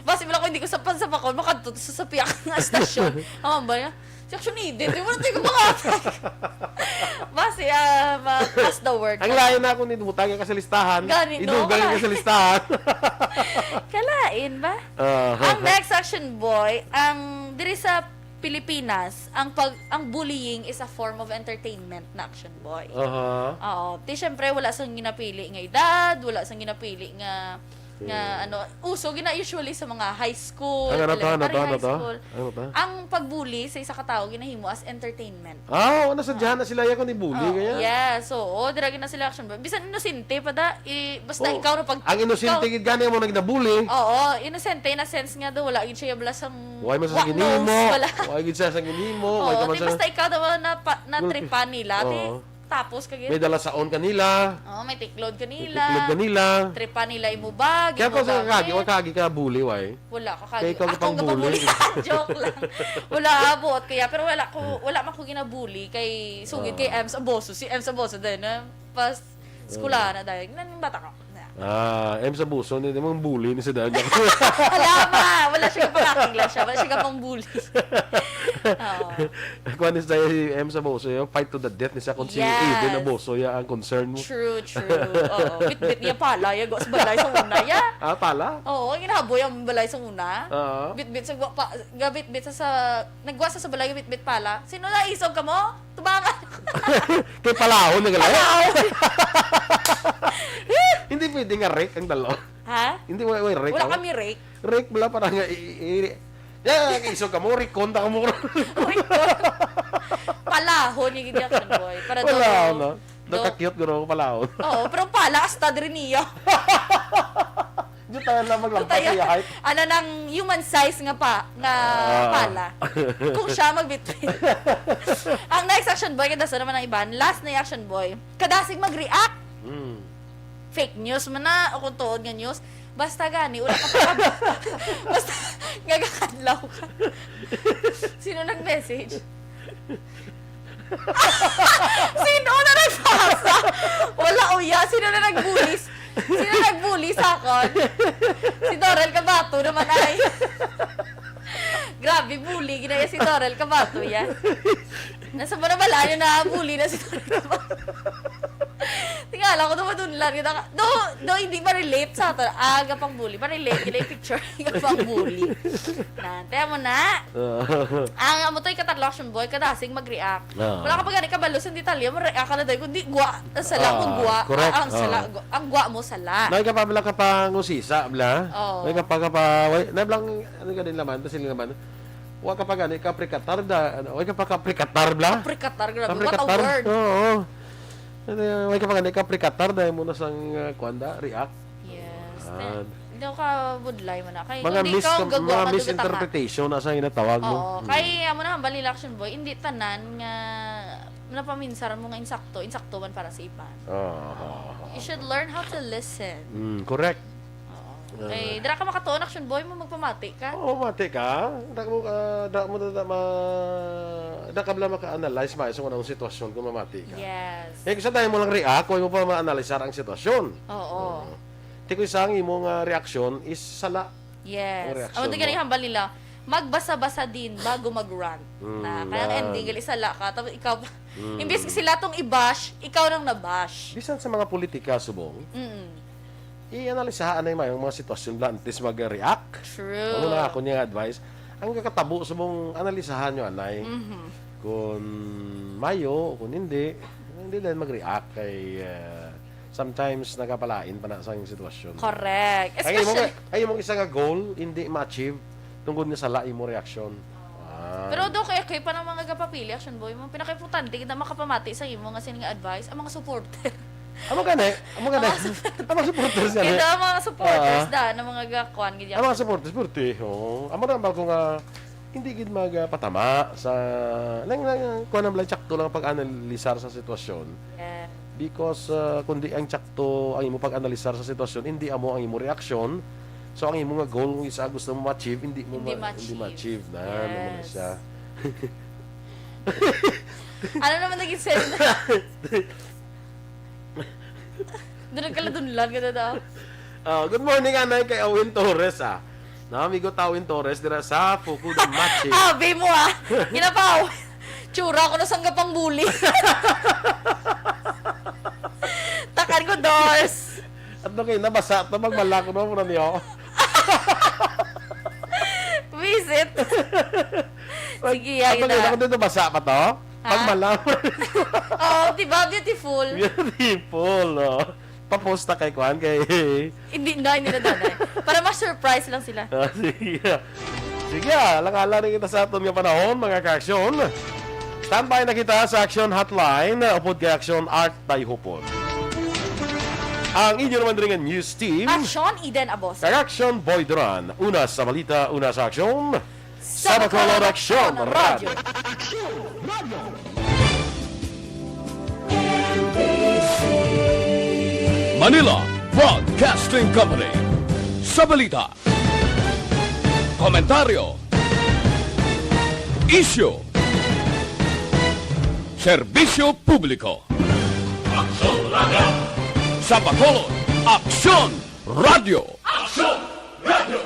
basi bala ko hindi ko sa pakol makadto sa piyak nga stasyon. Ba ya? Section needed. Di mo na tayo kumakatag. Basi, pass the word. Ang layo na ako nitutang ka sa listahan. Inugal ka sa listahan. Kalain ba? Ang next action boy, ang diri sa Pilipinas, ang bullying is a form of entertainment na action boy. Oo. Di syempre, wala sang ginapili nga edad, wala sang ginapili nga uso gina usually sa mga high school, elementary high school. Ang pagbully sa isa ka tawo ginahimo as entertainment. Nasadyahan na sila ya kun ibully kaya. Yes, so dira gina sila action. Bisan inosente pa basta ikaw na pag ang inosente gid gani mo nagna-bully. Oo, inosente na sense nga do wala gid siya blasang way man sa ginimo. Way gid sa ginimo, way ka man sa basta ikaw daw na tripan nila. Tapos kagin. May dala saon kanila. May tiklod kanila. Tripa nila imubag. Kaya ko sa kagi ka bully way. Wala ka kagi. Kaya ikaw bully. Joke lang. Wala abot kaya pero wala man ko ginabully kay sugid kay Ems Aboso. Si Ems Aboso din pas eskwelahan na dahil nan bata ka. Sa buso, hindi mong bully ni sa daan. Wala siya kapakaking lang siya. Wala siya kapang bully. Kung ano tayo si sa buso, fight to the death ni sa kung si Aiden na buso, ang concern mo. True. Bit-bit niya pala, go sa balay sa una, pala? Oo, ginahaboy ang balay sa una. Bit-bit sa nagwasa sa balay, bit-bit pala. Sino na isog ka mo? Tubangan. Kay palahon na galay. Hindi pwede nga rake ang dalawa. Ha? Hindi way rake. Wala kami rake. Rake bala parang nga isog ka mo, rikon ta ka mo. Palahon yung action boy. Para Palahon, no? Naka-cute guro palahon. Oo, pero pala, hasta din niya. Diyo tayo lang maglampas Tayo, sa height. ano nang human size nga pala. Kung siya magbitbit. Ang next action boy, kada sa naman ang iban, last na yung action boy, kadasig mag-react. Fake news man na, o kung tuod nga news, basta gani, una ka pa basta ngagakadlaw ka. Sino nag-message? Sino na nagpasa? Wala uya, sino na nag-bullies? Sino nag-bully sa akin? Si Dorel Cabato naman ay. Grabe, bully. Ginaya si Dorel Cabato yan. Nasa Banabalaan yun na bully na si Dorel Cabato. Tingala ko dumadunlan. Do, hindi ma-relate sa ato. Aga pang bully. Ma-relate. Gila yung picture. Aga pang bully. Nantaya mo na. Ang amo to yung katarloction boy, kadasing mag-react. Wala ka pa gani kabalos ang detalye, ma-react ka na dahil. Kundi gwa, sala kung gwa. Correct. Ang gwa mo sala. Nay ka pa bala ka pa ngusisa, bla. Oo. Nay ka pa nay blang ano ka din laman, tas sila naman. Wa ka pa gani kaprikatar da, ano, way ka pa kaprikatar bla. Kaprikatar, grabe. What a word. Oo. Way ka pa gani kaprikatar dahil mo na sang kuanda, react. Yes. Hindi ka budlay mo na. Kay, Mga, hindi ka gagawa ka misinterpretation na sa inatawag mo. Oo. Kaya mo na hambal action boy, hindi tanan nga napaminsaran mo nga insakto man para sa iban. You should learn how to listen. Correct. Eh, dira ka makatuon action boy mo magpamati ka. Oo, mati ka. Da ka bala maka-analyze ma sa anong sitwasyon kung mamati ka. Yes. Eh, kasi tayo mo lang react, huwag mo pa ma-analyzar ang sitwasyon. Oo. Tiko isang imong reaksyon is sala. Yes. Amo di ganing hambal nila. Magbasa-basa din bago mag-rant. Kaya ending gali sala ka tapos ikaw imbes sila tong i-bash, ikaw nang na-bash. Bisan sa mga politika subong. I-analisahan na yung mga sitwasyon blantis mag-react. True. Ano na ako niyang advice. Ang kakatabo sa mong analisahan nyo, anay. Kung mayo, kung hindi lang mag-react kay sometimes nagapalain pa na sa yung sitwasyon. Correct. Especially ay mong isa nga goal, hindi ma-achieve tungkol nga sa lain mo reaction. Pero do kay pa ng mga gapapili action boy mo pinaka-importante na makapamati sa imo nga sining advice ang mga supporter. Ang mga supporters yan. Kaya mga supporters ng mga gakuan gid. Ang mga supporters purti. Amo na ba kung hindi gid magpatama sa kuan lang tsakto lang pag-analisar sa sitwasyon. Yeah. Because kundi ang tsakto ang imo pag-analisar sa sitwasyon, hindi amo ang imo reaksyon. So ang imo nga goal kung isa gusto mo ma-achieve, hindi ma-achieve na naman siya. Ano naman naging sense? Doon nagkaladunlan ka na daw. Good morning, anay, kay Awin Torres, amigo Awin Torres, dira sa Fukuda Machi. Abi mo, Ginapaw. Tsura ko na sangga pang bully. Takan ko, doors. At kayo, nabasa, ito magmalako na muna niyo. Visit. Sige, yan na. Ako dito, basa pa to? Pagmalako. Diba? Beautiful. Beautiful, paposta kay Kwan, kay... Hindi na danay. Para ma-surprise lang sila. Sige, langala rin kita sa aton nga panahon, mga ka-aksyon. Standby na kita sa Action Hotline, upod kay Action Art tayo hupod. Ang inyo naman rin ang news team. Aksyon, Eden Abos. Kag-Action Boy Duran. Una sa balita, una sa aksyon. Sa Bacolod Aksyon Radio. Manila Broadcasting Company. Sa balita, komentaryo, isyu, serbisyo publiko. Aksyon Radio! Sa Bacolod Aksyon Radio. Aksyon Radio!